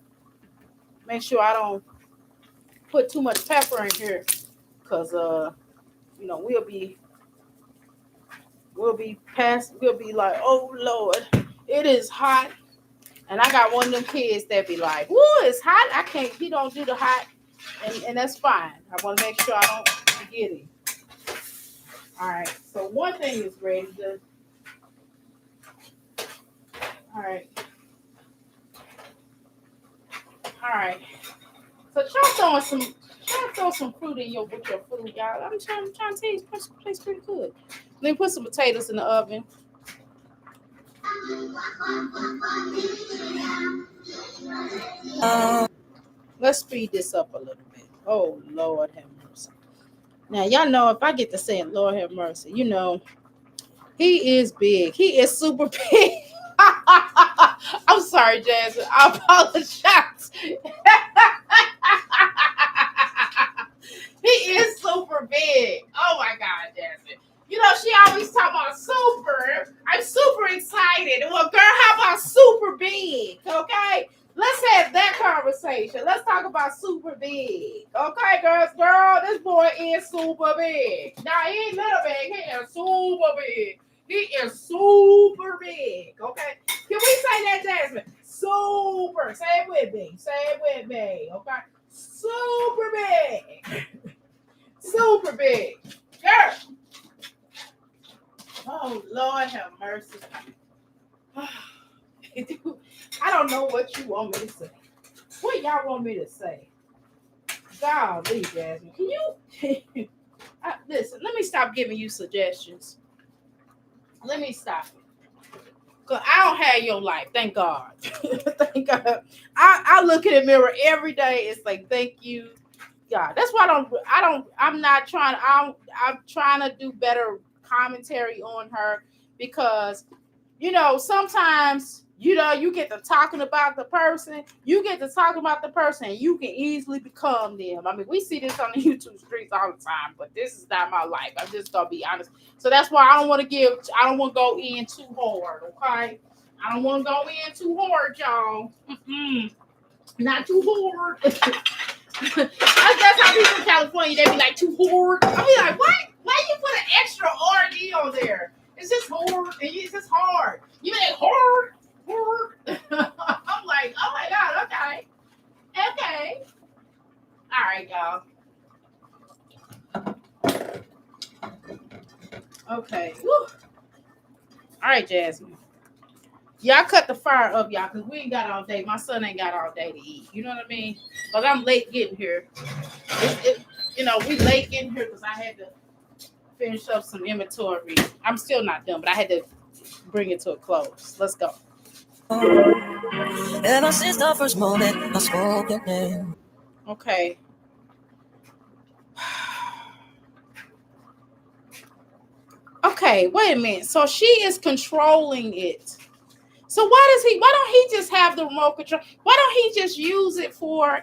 make sure I don't put too much pepper in here. Cause we'll be like, oh Lord, it is hot. And I got one of them kids that be like, woo, it's hot. I can't, he don't do the hot. And that's fine. I want to make sure I don't forget it. All right. So one thing is ready. All right. All right. So try throw some fruit in with your food, y'all. I'm trying to tell you, this place pretty good. Let me put some potatoes in the oven. Let's speed this up a little bit. Oh Lord have mercy. Now y'all know if I get to saying Lord have mercy, he is big. He is super big. I'm sorry, Jasmine. I apologize. He is super big. Oh my God, Jasmine. She always talk about super. I'm super excited. Well, girl, how about super big? Okay? Let's have that conversation. Let's talk about super big. Okay, girls? Girl, this boy is super big. Now, he ain't little big. He is super big. He is super big. Okay? Can we say that, Jasmine? Super. Say it with me. Say it with me. Okay? Super big. Super big. Girl. Oh, Lord have mercy. I don't know what you want me to say. What y'all want me to say? Golly, Jasmine. Can you listen, let me stop giving you suggestions. Let me stop it. Because I don't have your life. Thank God. Thank God. I look in the mirror every day. It's like, thank you, God. That's why I'm trying to do better commentary on her because sometimes you get to talking about the person, and you can easily become them. I mean, we see this on the YouTube streets all the time, but this is not my life. I'm just gonna be honest. So that's why I don't want to go in too hard, okay? I don't want to go in too hard, y'all. Not too hard. That's how people in California, they be like, too hard. I be like, what? Why you put an extra RD on there? It's just hard. It's just hard. You mean hard? Hard? I'm like, oh my God, okay. Okay. All right, y'all. Okay. Woo. All right, Jasmine. Y'all cut the fire up, y'all, because we ain't got all day. My son ain't got all day to eat. You know what I mean? But I'm late getting here. We late getting here because I had to finish up some inventory. I'm still not done, but I had to bring it to a close. Let's go. Ever since the first moment I spoke your name. Okay. Okay, wait a minute. So she is controlling it. So why don't he just have the remote control? Why don't he just use it for,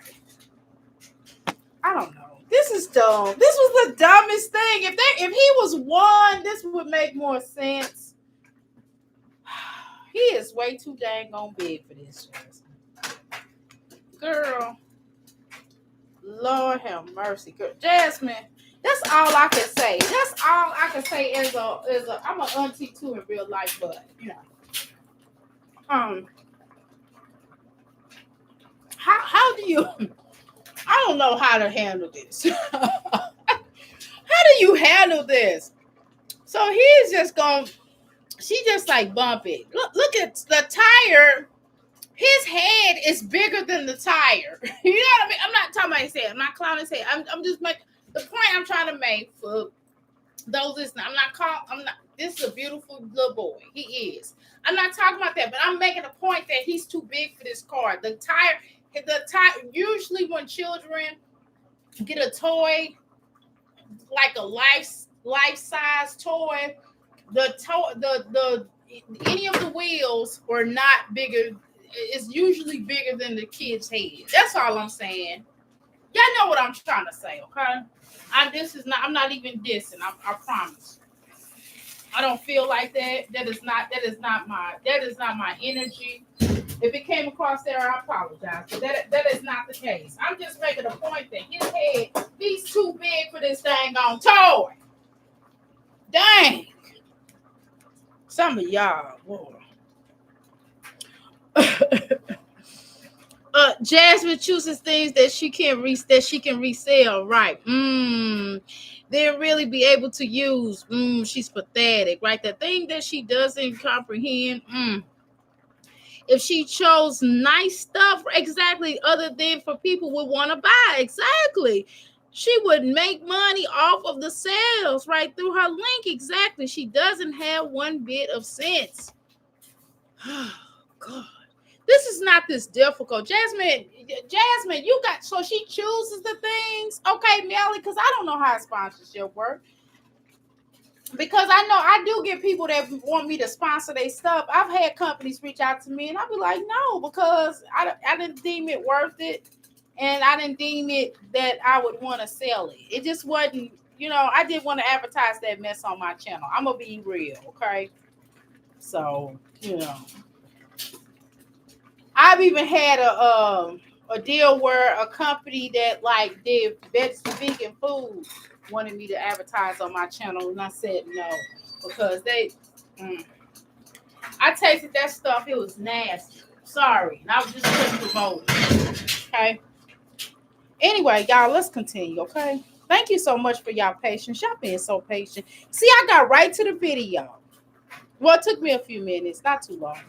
I don't know. This is dumb. This was the dumbest thing. If he was one, this would make more sense. He is way too dang on big for this. Girl. Lord have mercy. Girl. Jasmine, that's all I can say. That's all I can say I'm an auntie too in real life, but how do you? I don't know how to handle this. How do you handle this? So he's just going. She just like bump it. Look at the tire. His head is bigger than the tire. You know what I mean? I'm not talking about his head. I'm not clowning his head. I'm just making the point I'm trying to make for those listening. I'm not. This is a beautiful little boy. He is. I'm not talking about that, but I'm making a point that he's too big for this car. The tire. Usually when children get a toy, like a life size toy, the any of the wheels were not bigger. It's usually bigger than the kid's head. That's all I'm saying. Y'all know what I'm trying to say, okay? I'm not even dissing. I promise. I don't feel like that. That is not my energy. If it came across there, I apologize. But that is not the case. I'm just making a point that his head, he's too big for this thing on toy. Dang. Some of y'all, boy. Jasmine chooses things that she can resell, right? They'll really be able to use. She's pathetic, right? The thing that she doesn't comprehend. If she chose nice stuff, exactly, other than for people would want to buy, exactly. She would make money off of the sales right through her link, exactly. She doesn't have one bit of sense. Oh, God. This is not this difficult. Jasmine, you got, so she chooses the things. Okay, Melly, because I don't know how sponsorship works. Because I know I do get people that want me to sponsor their stuff. I've had companies reach out to me and I'll be like, no, because I didn't deem it worth it. And I didn't deem it that I would want to sell it. It just wasn't, I didn't want to advertise that mess on my channel. I'm going to be real, okay? So, I've even had a deal where a company that like did vegan food wanted me to advertise on my channel, and I said no because I tasted that stuff. It was nasty. Sorry, and I was just couldn't promote it. Okay. Anyway, y'all, let's continue. Okay. Thank you so much for y'all patience. Y'all being so patient. See, I got right to the video. Well, it took me a few minutes, not too long.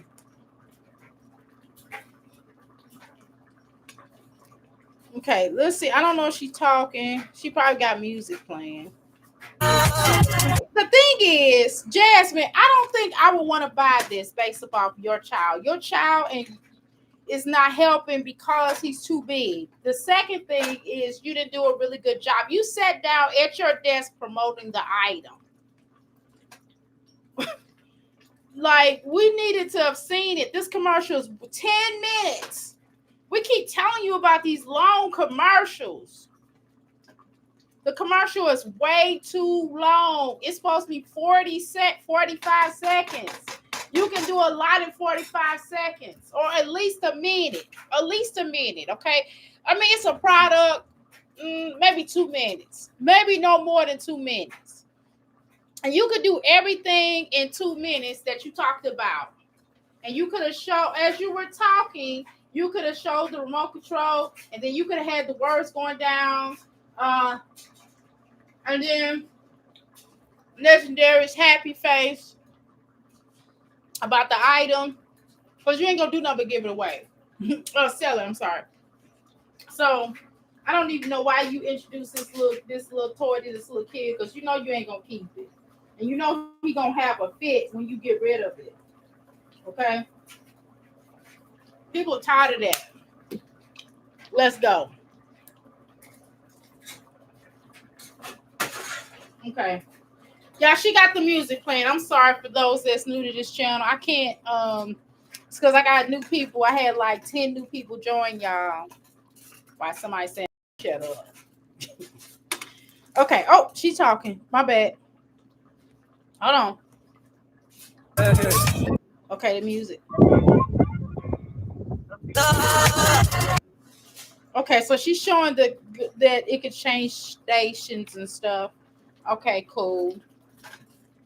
Okay, let's see. I don't know if she's talking. She probably got music playing. The thing is, Jasmine, I don't think I would want to buy this based upon your child. Your child is not helping because he's too big. The second thing is you didn't do a really good job. You sat down at your desk promoting the item. Like, we needed to have seen it. This commercial is 10 minutes. We keep telling you about these long commercials. The commercial is way too long. It's supposed to be 45 seconds. You can do a lot in 45 seconds or at least a minute. At least a minute, okay? I mean, it's a product, maybe 2 minutes. Maybe no more than 2 minutes. And you could do everything in 2 minutes that you talked about. And you could have shown, as you were talking, you could have showed the remote control, and then you could have had the words going down. And then Legendary's happy face about the item. Because you ain't going to do nothing but give it away. Sell it, I'm sorry. So, I don't even know why you introduced this little toy to this little kid, because you know you ain't going to keep it. And you know he going to have a fit when you get rid of it. Okay? People are tired of that. Let's go. Okay. Yeah, she got the music playing. I'm sorry for those that's new to this channel. I can't, it's because I got new people. I had like 10 new people join y'all. Why somebody saying shut up. Okay. Oh, she's talking. My bad. Hold on. Okay, the music. Okay, so she's showing that it could change stations and stuff. Okay, cool.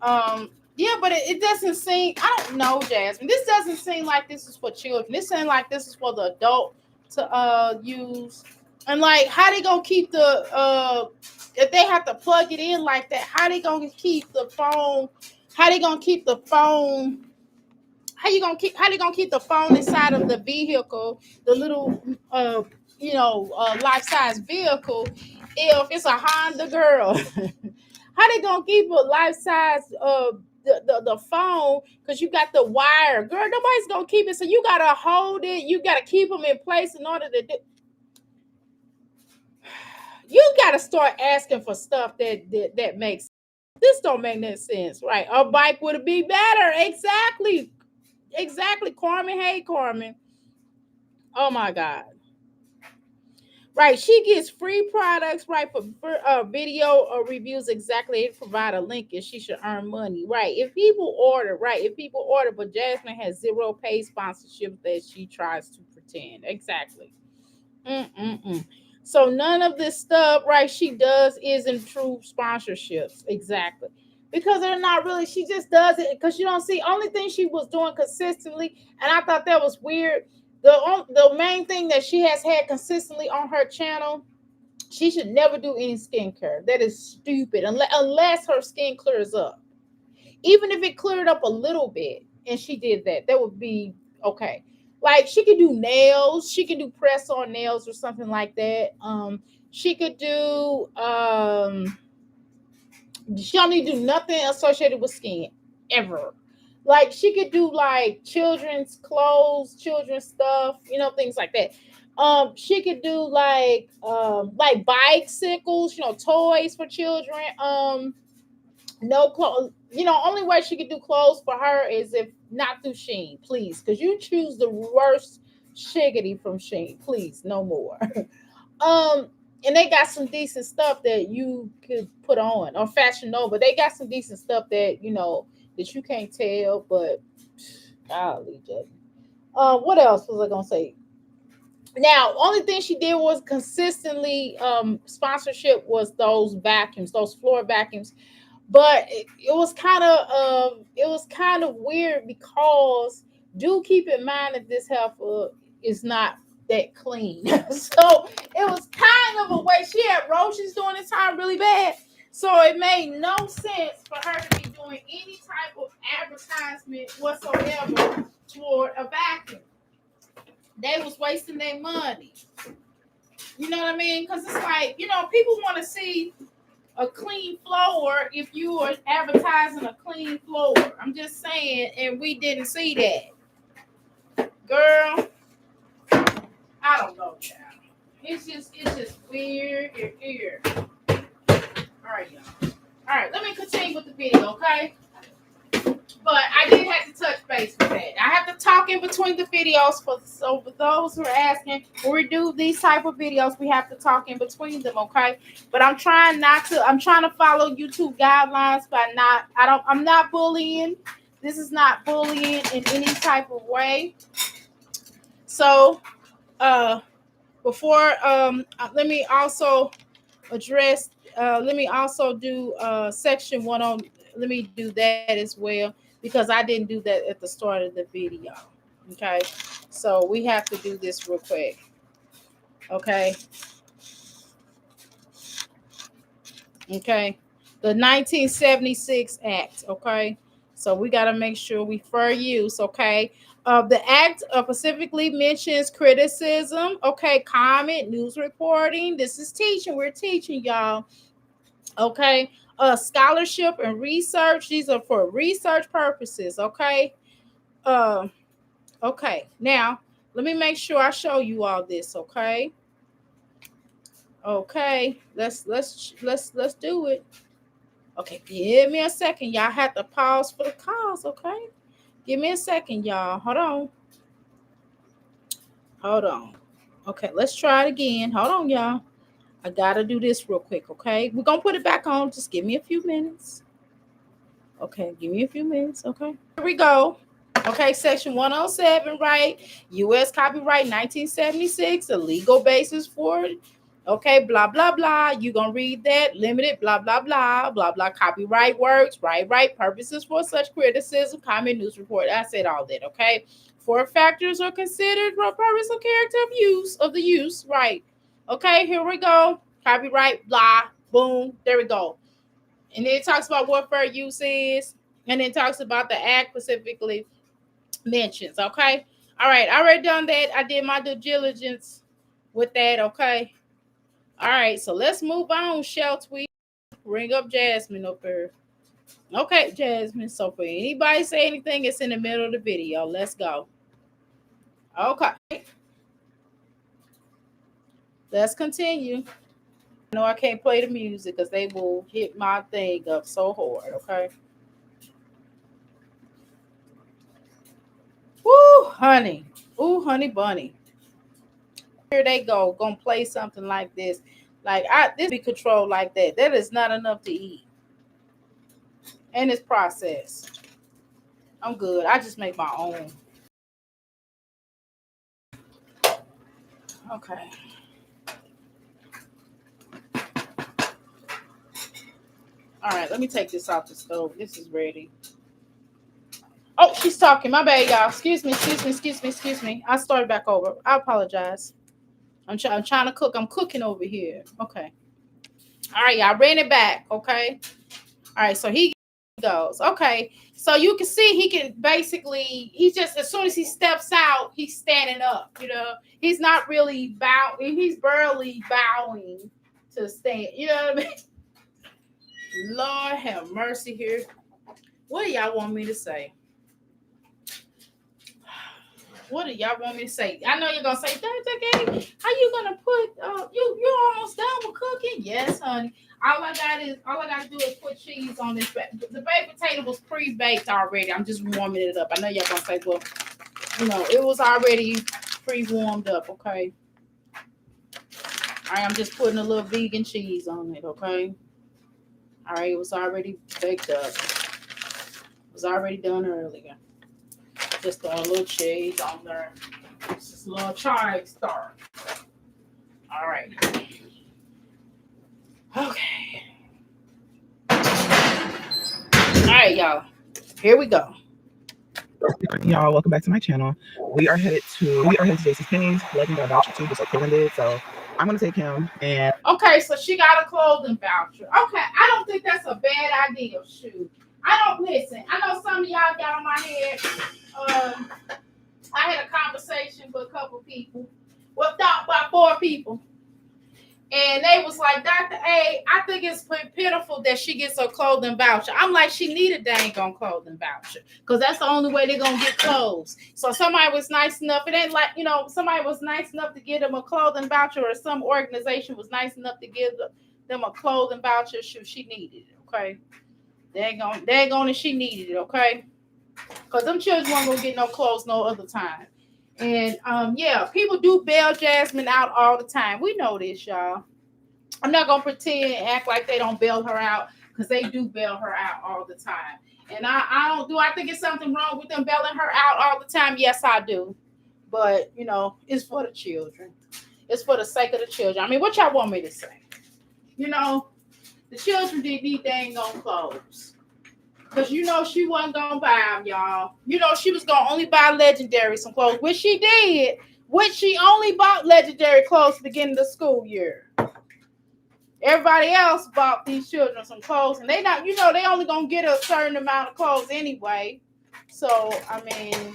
Yeah, but it doesn't seem, I don't know, Jasmine. This doesn't seem like this is for children. This seems like this is for the adult to use. And like, how they gonna keep the if they have to plug it in like that, how they gonna keep the phone? How they gonna keep the phone? How they gonna keep the phone inside of the vehicle, the little life size vehicle, if it's a Honda girl? How they gonna keep a life size the phone, because you got the wire, girl? Nobody's gonna keep it, so you gotta hold it, you gotta keep them in place in order to do. You gotta start asking for stuff that makes sense. This don't make no sense, right? A bike would be better. Exactly, Carmen. Hey, Carmen. Oh my God. Right, she gets free products, right, for video or reviews. Exactly, they provide a link and she should earn money, right? If people order, but Jasmine has zero paid sponsorship that she tries to pretend. Exactly. Mm-mm-mm. So none of this stuff, right, she does isn't true sponsorships. Exactly. Because they're not really, she just does it because you don't see. Only thing she was doing consistently, and I thought that was weird. The main thing that she has had consistently on her channel, she should never do any skincare. That is stupid. Unless her skin clears up. Even if it cleared up a little bit and she did that, that would be okay. Like, she could do nails, she could do press on nails or something like that. She could do she don't need to do nothing associated with skin ever. Like, she could do like children's clothes, children's stuff, things like that. She could do like bicycles, toys for children. No clothes. Only way she could do clothes for her is if not through Shein, please, because you choose the worst shiggity from Shein, please, no more. And they got some decent stuff that you could put on, or Fashion Nova. They got some decent stuff that you can't tell, but golly, just what else was I gonna say? Now, only thing she did was consistently sponsorship was those vacuums, those floor vacuums. But it was kind of weird, because do keep in mind that this heifer is not that clean. So it was kind of a way. She had roaches during this time really bad. So it made no sense for her to be doing any type of advertisement whatsoever toward a vacuum. They was wasting their money. You know what I mean? Because it's like, people want to see a clean floor if you are advertising a clean floor. I'm just saying, and we didn't see that. Girl, I don't know, child. It's just weird. Here. All right, y'all. All right, let me continue with the video, okay? But I did have to touch base with that. I have to talk in between the videos so for those who are asking, when we do these type of videos, we have to talk in between them, okay? But I'm trying to follow YouTube guidelines, but I'm not bullying. This is not bullying in any type of way. So before let me also address let me also do section 1 on. Let me do that as well, because I didn't do that at the start of the video. Okay, so we have to do this real quick. Okay, the 1976 Act. Okay, so we got to make sure we fair use. Okay, the act specifically mentions criticism, okay, comment, news reporting. This is teaching. We're teaching y'all. Okay, scholarship and research. These are for research purposes. Okay. uh okay, now let me make sure I show you all this. Okay, let's do it. Okay, give me a second. Y'all have to pause for the calls. Okay, give me a second, y'all. Hold on. Okay, let's try it again. Hold on, y'all. I gotta do this real quick. Okay, we're gonna put it back on. Just give me a few minutes. Okay, give me a few minutes. Okay, here we go. Okay, section 107, right? U.S. copyright 1976, a legal basis for Okay, blah, blah, blah. You're going to read that. Limited, blah, blah, blah, blah, blah. Copyright works, right. Purposes for such criticism, comment, news report. I said all that, okay? Four factors are considered for purpose or character of the use, right? Okay, here we go. Copyright, blah, boom, there we go. And then it talks about what fair use is, and then it talks about the act specifically mentions, okay? All right, I already done that. I did my due diligence with that, okay? All right, so let's move on, shall we? Bring up Jasmine up here. Okay, Jasmine. So for anybody say anything, it's in the middle of the video. Let's go. Okay. Let's continue. I know I can't play the music because they will hit my thing up so hard, okay? Woo, honey. Ooh, honey bunny. Here they go. Gonna play something like this. Like this be controlled like that. That is not enough to eat. And it's processed. I'm good. I just make my own. Okay. All right, let me take this off the stove. This is ready. Oh, she's talking. My bad, y'all. Excuse me. I started back over. I apologize. I'm trying to cook. I'm cooking over here. Okay. All right, y'all. Ran it back. Okay. All right, so he goes. Okay. So you can see he can basically, he just, as soon as he steps out, he's standing up. You know, he's not really bowing. He's barely bowing to stand. You know what I mean? Lord have mercy here. What do y'all want me to say? What do y'all want me to say? I know you're gonna say, Dr. Gay, how you gonna put you're almost done with cooking? Yes, honey. All I gotta do is put cheese on this. The baked potato was pre-baked already. I'm just warming it up. I know y'all gonna say, well, you know, it was already pre-warmed up, okay? All right, I'm just putting a little vegan cheese on it, okay? All right, it was already baked up. It was already done earlier. Just throw a little cheese on there. Just a little chai star. All right. Okay. All right, y'all. Here we go. Y'all, welcome back to my channel. We are headed to JC's Penney's. Legend got a voucher too, just like Killing did. So I'm gonna take him and okay, so she got a clothing voucher. Okay, I don't think that's a bad idea. Shoot. I don't listen. I know some of y'all got on my head. I had a conversation with a couple people. Well, about 4 people. And they was like, Dr. A, I think it's pitiful that she gets a clothing voucher. I'm like, she need a dang on clothing voucher. Because that's the only way they're going to get clothes. So somebody was nice enough. It ain't like, you know, somebody was nice enough to give them a clothing voucher, or some organization was nice enough to give them a clothing voucher. Shoot, she needed it, okay? Dang on it, she needed it, okay? Because them children weren't going to get no clothes no other time. And, yeah, people do bail Jasmine out all the time. We know this, y'all. I'm not going to pretend and act like they don't bail her out, because they do bail her out all the time. And I think it's something wrong with them bailing her out all the time? Yes, I do. But, you know, it's for the children. It's for the sake of the children. I mean, what y'all want me to say? You know, the children didn't need dang on clothes. Because, you know, she wasn't going to buy them, y'all. You know, she was going to only buy Legendary some clothes, which she did. Which she only bought Legendary clothes at the beginning of the school year. Everybody else bought these children some clothes. And they not, you know, they only going to get a certain amount of clothes anyway. So, I mean,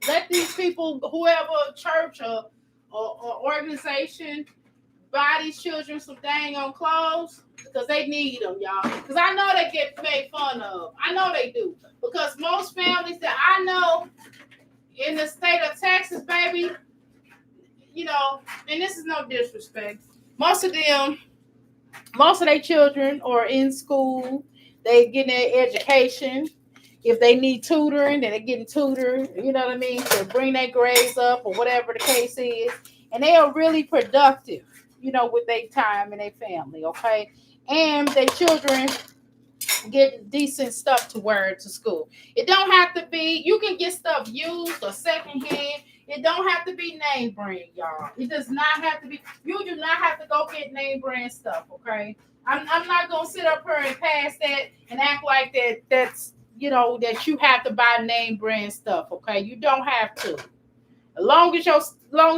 let these people, whoever, church or organization, buy these children some dang on clothes, because they need them, y'all. Because I know they get made fun of. I know they do. Because most families that I know in the state of Texas, baby, you know, and this is no disrespect, most of their children are in school. They getting their education. If they need tutoring, then they're getting tutored. You know what I mean? To bring their grades up or whatever the case is. And they are really productive, you know, with their time and their family, okay? And their children get decent stuff to wear to school. It don't have to be, you can get stuff used or secondhand. It don't have to be name brand, y'all. It does not have to be. You do not have to go get name brand stuff, okay? I'm not gonna sit up here and pass that and act like that's that you have to buy name brand stuff, okay? You don't have to. As long as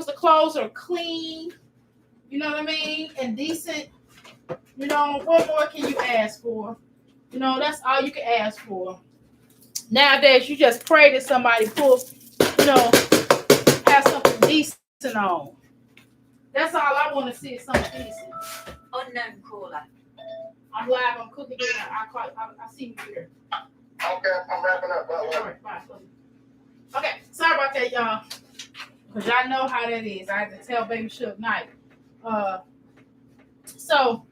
the clothes are clean, you know what I mean, and decent, what more can you ask for? That's all you can ask for. Nowadays, you just pray that somebody have something decent on. That's all I want to see is something decent. Unknown caller. I'm live. I'm cooking dinner. I see you here. Okay, I'm wrapping up. All right, bye. Okay, sorry about that, y'all. Because y'all know how that is. I had to tell Baby Shook night. So,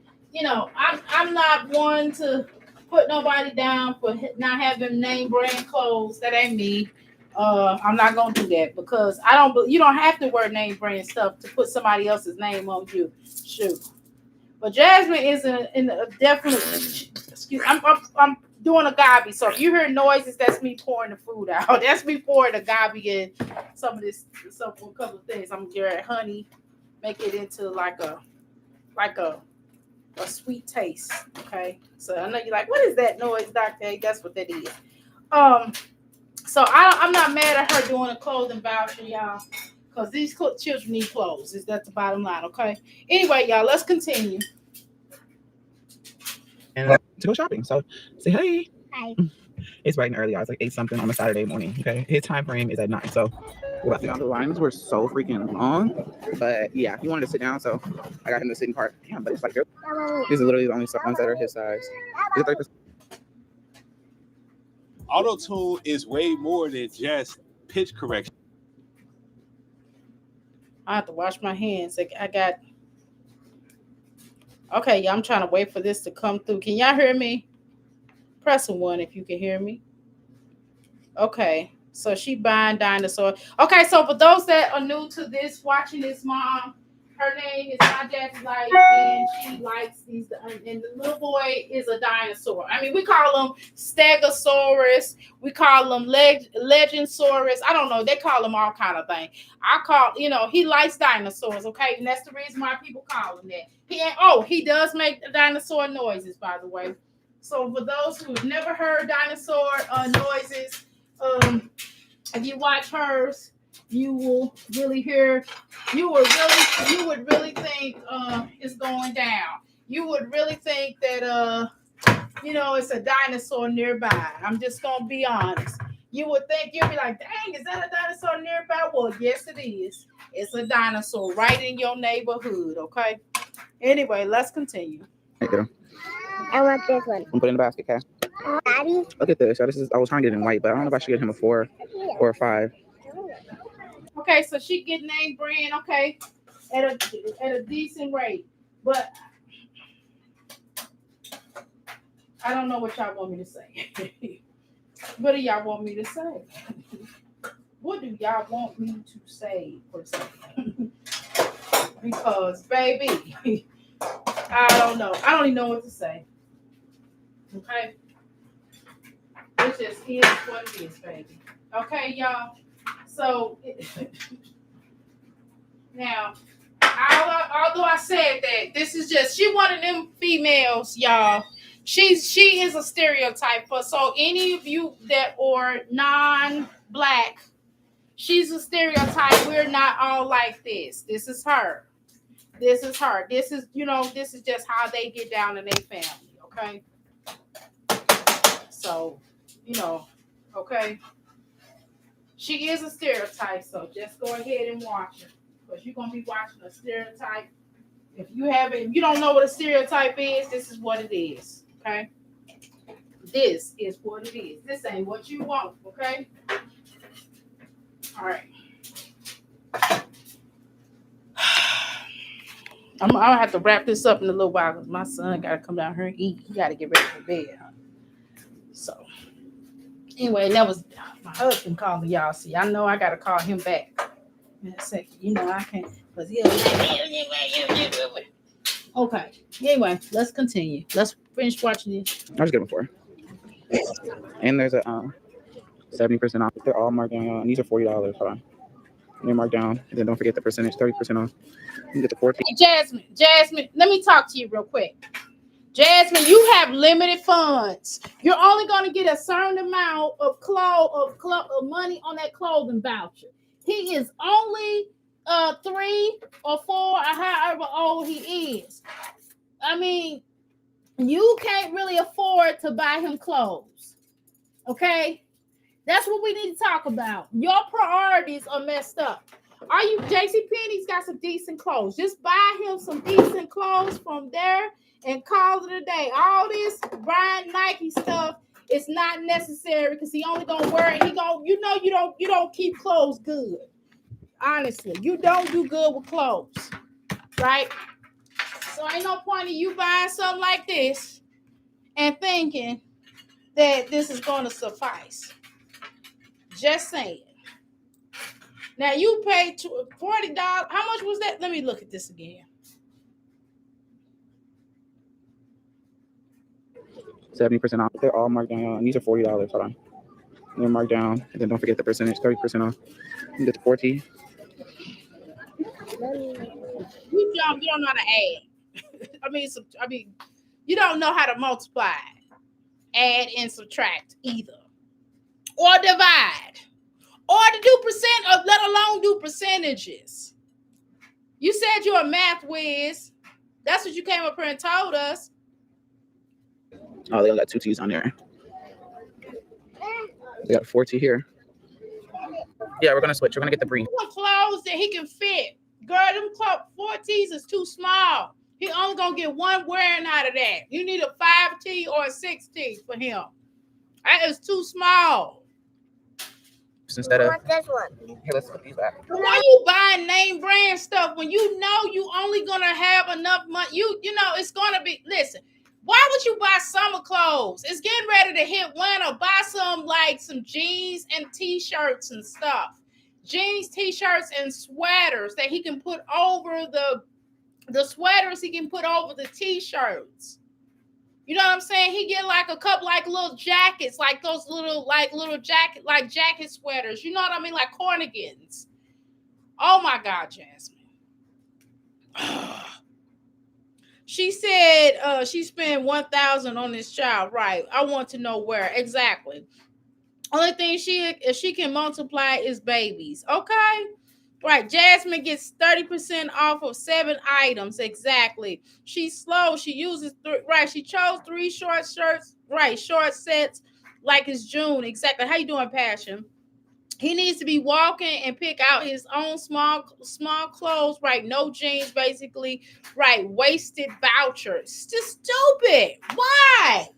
I'm not one to put nobody down for not having name brand clothes. That ain't me. I'm not gonna do that because you don't have to wear name brand stuff to put somebody else's name on you. Shoot. But Jasmine is in a definite. Excuse. I'm doing a gobby. So if you hear noises, that's me pouring the food out. That's me pouring the gobby and some of this, a couple of things. I'm gonna get honey, make it into like a sweet taste. Okay. So I know you're like, what is that noise, Dr. That's what that is. So I'm not mad at her doing a clothing voucher, y'all, because these children need clothes. That's the bottom line, okay? Anyway, y'all, let's continue. And to go shopping. So say hey. Hi. It's bright and early. It's like 8 something on a Saturday morning. Okay. His time frame is at 9. So we're about to go. The lines were so freaking long. But yeah, he wanted to sit down, so I got him the sitting part. Damn, but it's like these are literally the only ones that are his size. Auto-tune is way more than just pitch correction. I have to wash my hands. I got. Okay, yeah, I'm trying to wait for this to come through. Can y'all hear me? Press a 1 if you can hear me. Okay, so she buying dinosaur. Okay, so for those that are new to this, watching this, mom, her name is myjazzylife, and she likes these. And the little boy is a dinosaur. I mean, we call them Stegosaurus. We call them Legendsaurus. I don't know. They call them all kind of things. He likes dinosaurs. Okay, and that's the reason why people call him that. He does make dinosaur noises, by the way. So for those who have never heard dinosaur noises, if you watch hers, you will really hear. You would really think it's going down. You would really think that it's a dinosaur nearby. I'm just gonna be honest. You would think, you'd be like, dang, is that a dinosaur nearby? Well, yes, it is. It's a dinosaur right in your neighborhood. Okay. Anyway, let's continue. I want this one. I'm put it in the basket, okay? Daddy? Look at this. I was trying to get it in white, but I don't know if I should get him a 4 or a 5. Okay, so she get name brand, okay, at a decent rate. But I don't know what y'all want me to say. What do y'all want me to say? What do y'all want me to say, per se? Because, baby, I don't know. I don't even know what to say. Okay? It just is what it is, baby. Okay, y'all? So, now, although I said that, this is just, she one of them females, y'all. She is a stereotype for, so any of you that are non-black, she's a stereotype. We're not all like this. This is her. This is her. This is just how they get down in their family, okay? So, okay? She is a stereotype, so just go ahead and watch her. Because you're going to be watching a stereotype. If you don't know what a stereotype is, this is what it is, okay? This is what it is. This ain't what you want, okay? All right. I'm going to have to wrap this up in a little while because my son got to come down here and eat. He got to get ready for bed. So, anyway, that was my husband calling y'all. See, I know I got to call him back in a second. I can't. Because okay. Anyway, let's continue. Let's finish watching this. I was good before. And there's a 70% off. They're all marking on. These are $40. Hold on. You mark down, and then don't forget the percentage, 30% off. You get the 14. Jasmine, let me talk to you real quick. Jasmine, you have limited funds. You're only going to get a certain amount of money on that clothing voucher. He is only 3 or 4 or however old he is. I mean, you can't really afford to buy him clothes. Okay? That's what we need to talk about. Your priorities are messed up. JCPenney's got some decent clothes. Just buy him some decent clothes from there and call it a day. All this Brian Nike stuff is not necessary because he only gonna wear it. You don't keep clothes good. Honestly, you don't do good with clothes, right? So ain't no point in you buying something like this and thinking that this is gonna suffice. Just saying. Now you paid $40. How much was that? Let me look at this again. 70% off. They're all marked down, and these are $40. Hold on. They're marked down, and then don't forget the percentage, 30% off. You get the 14. You don't know how to add. I mean, you don't know how to multiply, add, and subtract either, or divide, or to do percent, or let alone do percentages. You said you're a math whiz. That's what you came up here and told us. Oh, they got 2 T's on there. They got 4 T here. Yeah, we're gonna switch. We're gonna get the brief. Clothes that he can fit. Girl, them 4 T's is too small. He only gonna get one wearing out of that. You need a 5 T or a 6 T for him. That is too small. Instead of this one. here, let's put these back. Why you buying name brand stuff when you know you only gonna have enough money? You know it's gonna be. Listen, why would you buy summer clothes? It's getting ready to hit winter. Buy some jeans and t-shirts and stuff. Jeans, t-shirts, and sweaters that he can put over the sweaters. He can put over the t-shirts. You know what I'm saying? He get like a couple little jackets, like those little jacket sweaters. You know what I mean? Like cornigans. Oh my God, Jasmine. She said she spent $1,000 on this child. Right. I want to know where exactly. Only thing she can multiply is babies. Okay. Right. Jasmine gets 30% off of 7 items. Exactly. She's slow. She uses she chose 3 short shirts. Right. Short sets like it's June. Exactly. How you doing, Passion? He needs to be walking and pick out his own small clothes. Right. No jeans, basically. Right. Wasted vouchers. It's just stupid. Why?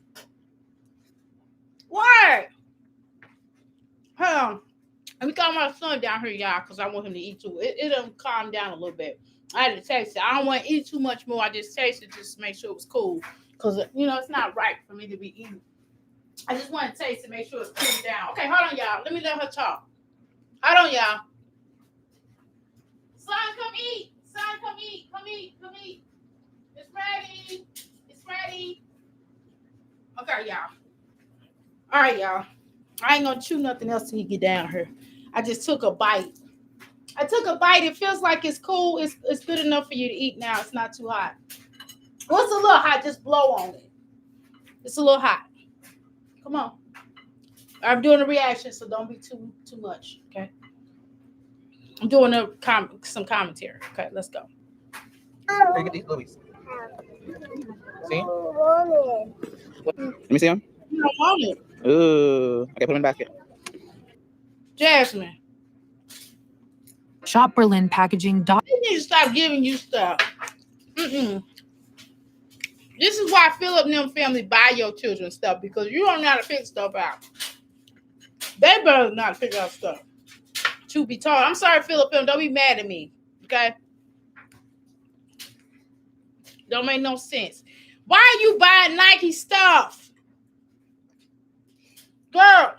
Hold on. Let me call my son down here, y'all, because I want him to eat too. It'll calm down a little bit. I had to taste it. I don't want to eat too much more. I just tasted just to make sure it was cool. Because, it's not right for me to be eating. I just want to taste it, make sure it's cooled down. Okay, hold on, y'all. Let me let her talk. Hold on, y'all. Son, come eat. Son, come eat. Come eat. Come eat. It's ready. It's ready. Okay, y'all. All right, y'all. I ain't going to chew nothing else till he get down here. I just took a bite. It feels like it's cool. It's good enough for you to eat now. It's not too hot. Well, it's a little hot. Just blow on it. It's a little hot. Come on. I'm doing a reaction, so don't be too much. Okay. I'm doing some commentary. Okay, let's go. Here, get these Louis. See? Let me see them. You don't want it. Ooh. Okay, put them in the basket. Jasmine. Shop Berlin Packaging. They need to stop giving you stuff. This is why Philip and them family buy your children stuff, because you don't know how to figure stuff out. They better not figure out stuff. To be told. I'm sorry, Philip, don't be mad at me. Okay? Don't make no sense. Why are you buying Nike stuff? Girl.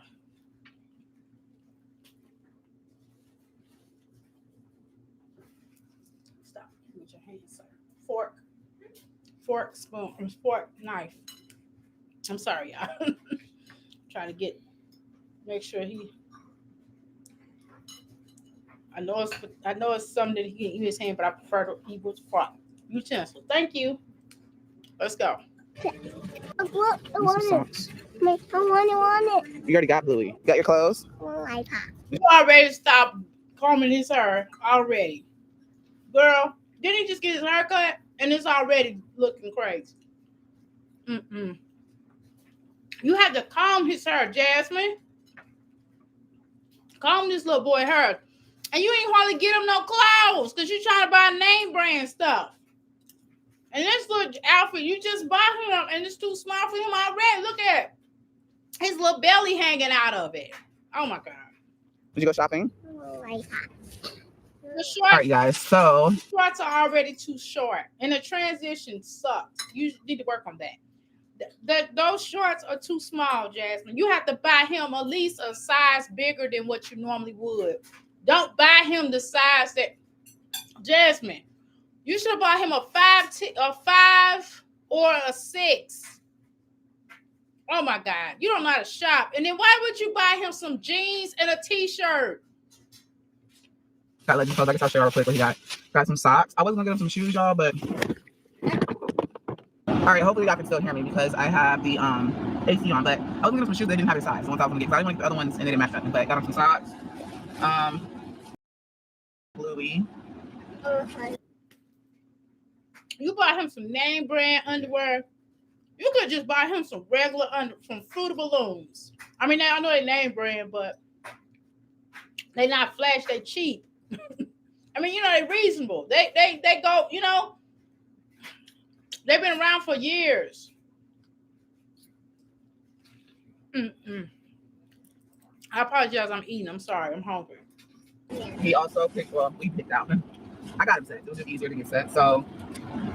Stop with your hands, sir. Fork, spoon, fork, knife. I'm sorry, y'all. Trying to make sure he. I know it's something that he can eat his hand, but I prefer to eat with utensil. Thank you. Let's go. I want it. I want it. You already got Bluey. You got your clothes? You already stopped combing his hair already. Girl, didn't he just get his hair cut? And it's already looking crazy. Mm-mm. You have to comb his hair, Jasmine. Comb this little boy hair. And you ain't hardly get him no clothes because you trying to buy name brand stuff. And this little outfit, you just buy him and it's too small for him already. Look at his little belly hanging out of it. Oh my God. Did you go shopping? The shorts, All right, guys. So shorts are already too short. And the transition sucks. You need to work on that. Those shorts are too small, Jasmine. You have to buy him at least a size bigger than what you normally would. Don't buy him the size that Jasmine. You should have bought him a 5 or a 6. Oh my God, you don't know how to shop. And then why would you buy him some jeans and a t-shirt? got legend clothes. I guess I'll share real quick what he got some socks. I wasn't gonna get him some shoes, y'all, but all right, hopefully y'all can still hear me because I have the AC on, but I was gonna get him some shoes. They didn't have his size. The ones I was gonna get, because I didn't want to get the other ones and they didn't match nothing, but I got him some socks. Bluey. You buy him some name brand underwear. You could just buy him some regular from Fruit of Balloons. I mean, I know they name brand, but they not flash. They cheap. I mean, you know, they reasonable. They go. You know, they've been around for years. I apologize. I'm eating. I'm sorry. I'm hungry. He also picked. Well, we picked out. I got him set. It was just easier to get set, so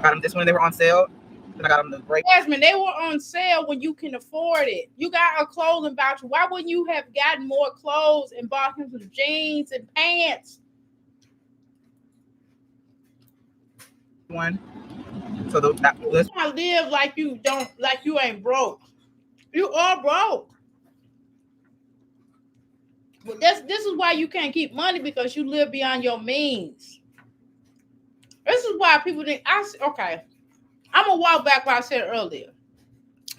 got him this one. They were on sale. Then I got him the break. Jasmine, they were on sale when you can afford it. You got a clothing voucher. Why wouldn't you have gotten more clothes and bought him some jeans and pants? One. So that list. I live like you ain't broke. You are broke. But this is why you can't keep money, because you live beyond your means. This is why people think okay. I'm gonna walk back what I said earlier.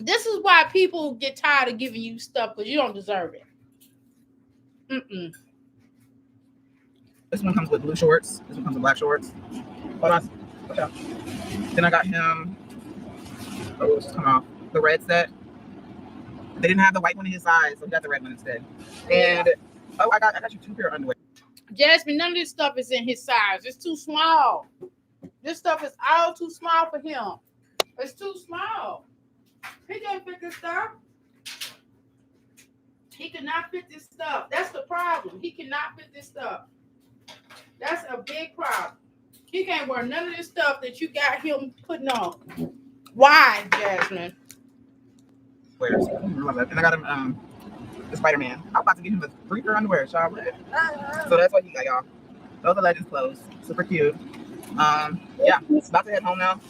This is why people get tired of giving you stuff because you don't deserve it. This one comes with blue shorts. This one comes with black shorts. Hold on. Okay. Then I got him. Oh, it's come off. The red set. They didn't have the white one in his size, so we got the red one instead. And I got you 2 pair of underwear. Jasmine, none of this stuff is in his size. It's too small. This stuff is all too small for him. It's too small. He can't fit this stuff. He cannot fit this stuff. That's the problem. He cannot fit this stuff. That's a big problem. He can't wear none of this stuff that you got him putting on. Why, Jasmine? And I got him the Spider-Man. I'm about to get him the 3 pair of underwear, y'all. So that's what he got, y'all. Those are Legends clothes. Super cute. Yeah, about to head home now.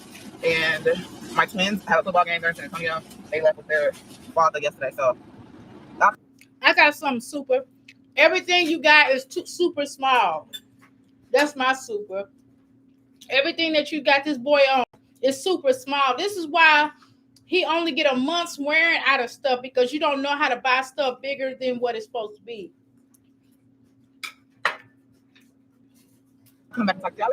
And my twins have a football game there in San Antonio. They left with their father yesterday, so I got something super. Everything you got is super small. That's my super. Everything that you got this boy on is super small. This is why he only get a month's wearing out of stuff, because you don't know how to buy stuff bigger than what it's supposed to be. come back and talk to y'all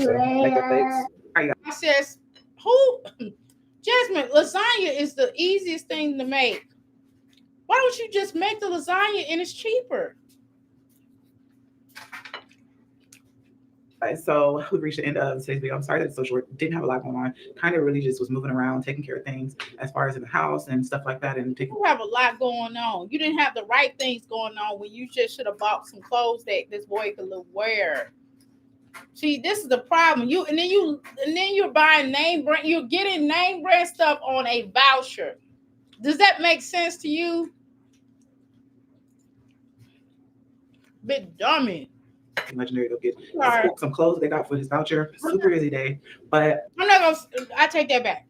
later. I says, who? Jasmine, lasagna is the easiest thing to make. Why don't you just make the lasagna and it's cheaper? So we reached the end of today's video. I'm sorry that it's so short. Didn't have a lot going on. Kind of really just was moving around, taking care of things as far as in the house and stuff like that. And You have a lot going on. You didn't have the right things going on when you just should have bought some clothes that this boy could wear. See, this is the problem. You're buying name brand. You're getting name brand stuff on a voucher. Does that make sense to you? Big dummy. Legendary go get some clothes they got for his voucher. Super busy day, but I'm not gonna. I take that back.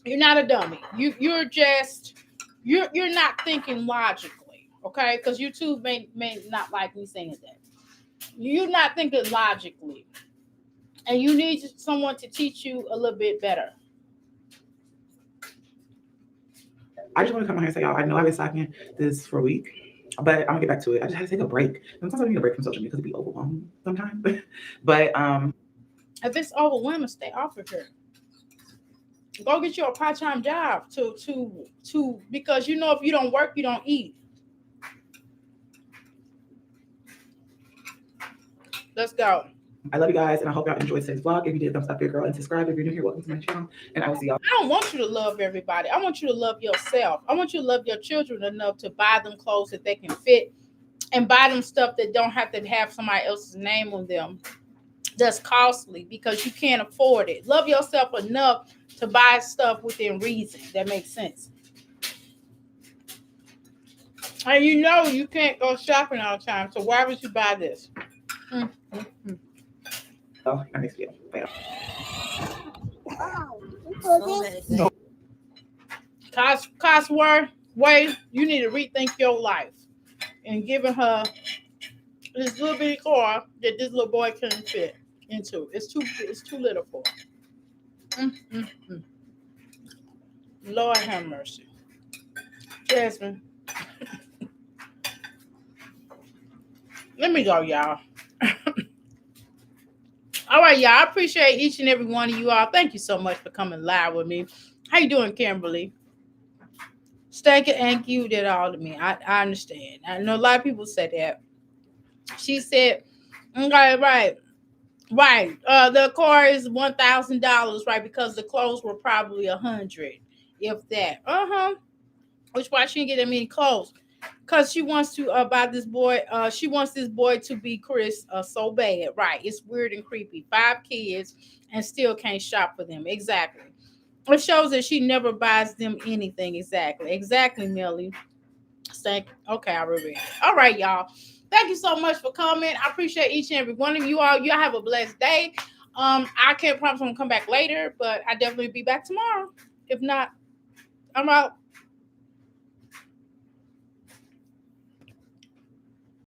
You're not a dummy. You're not thinking logically. Okay, because YouTube may not like me saying that. You're not thinking logically, and you need someone to teach you a little bit better. I just want to come on here and say, y'all, I know I've been slacking this for a week, but I'm gonna get back to it. I just had to take a break. Sometimes I need a break from social media because it be overwhelming sometimes. But if it's overwhelming, stay off of here. Go get you a part-time job to because you know if you don't work, you don't eat. Let's go. I love you guys, and I hope y'all enjoyed today's vlog. If you did, thumbs up your girl and subscribe. If you're new here, welcome to my channel, and I will see y'all. I don't want you to love everybody. I want you to love yourself. I want you to love your children enough to buy them clothes that they can fit and buy them stuff that don't have to have somebody else's name on them. That's costly because you can't afford it. Love yourself enough to buy stuff within reason. That makes sense. And you know you can't go shopping all the time. So why would you buy this? Oh, I missed you. Bye. Way, you need to rethink your life and giving her this little bitty car that this little boy couldn't fit into. It's too little for him. Lord have mercy. Jasmine. Let me go, y'all. All right, y'all. I appreciate each and every one of you all. Thank you so much for coming live with me. How you doing, Kimberly? Stanky and you did all to me. I understand. I know a lot of people said that. She said, okay, right. The car is $1,000, right? Because the clothes were probably $100, if that. Which why she didn't get that many clothes? Because she wants to buy this boy. She wants this boy to be Chris so bad, right? It's weird and creepy. 5 kids and still can't shop for them. Exactly. It shows that she never buys them anything. Exactly, Millie. Okay, I remember. All right, y'all. Thank you so much for coming. I appreciate each and every one of you all. Y'all have a blessed day. I can't promise I'm gonna come back later, but I definitely be back tomorrow. If not, I'm out.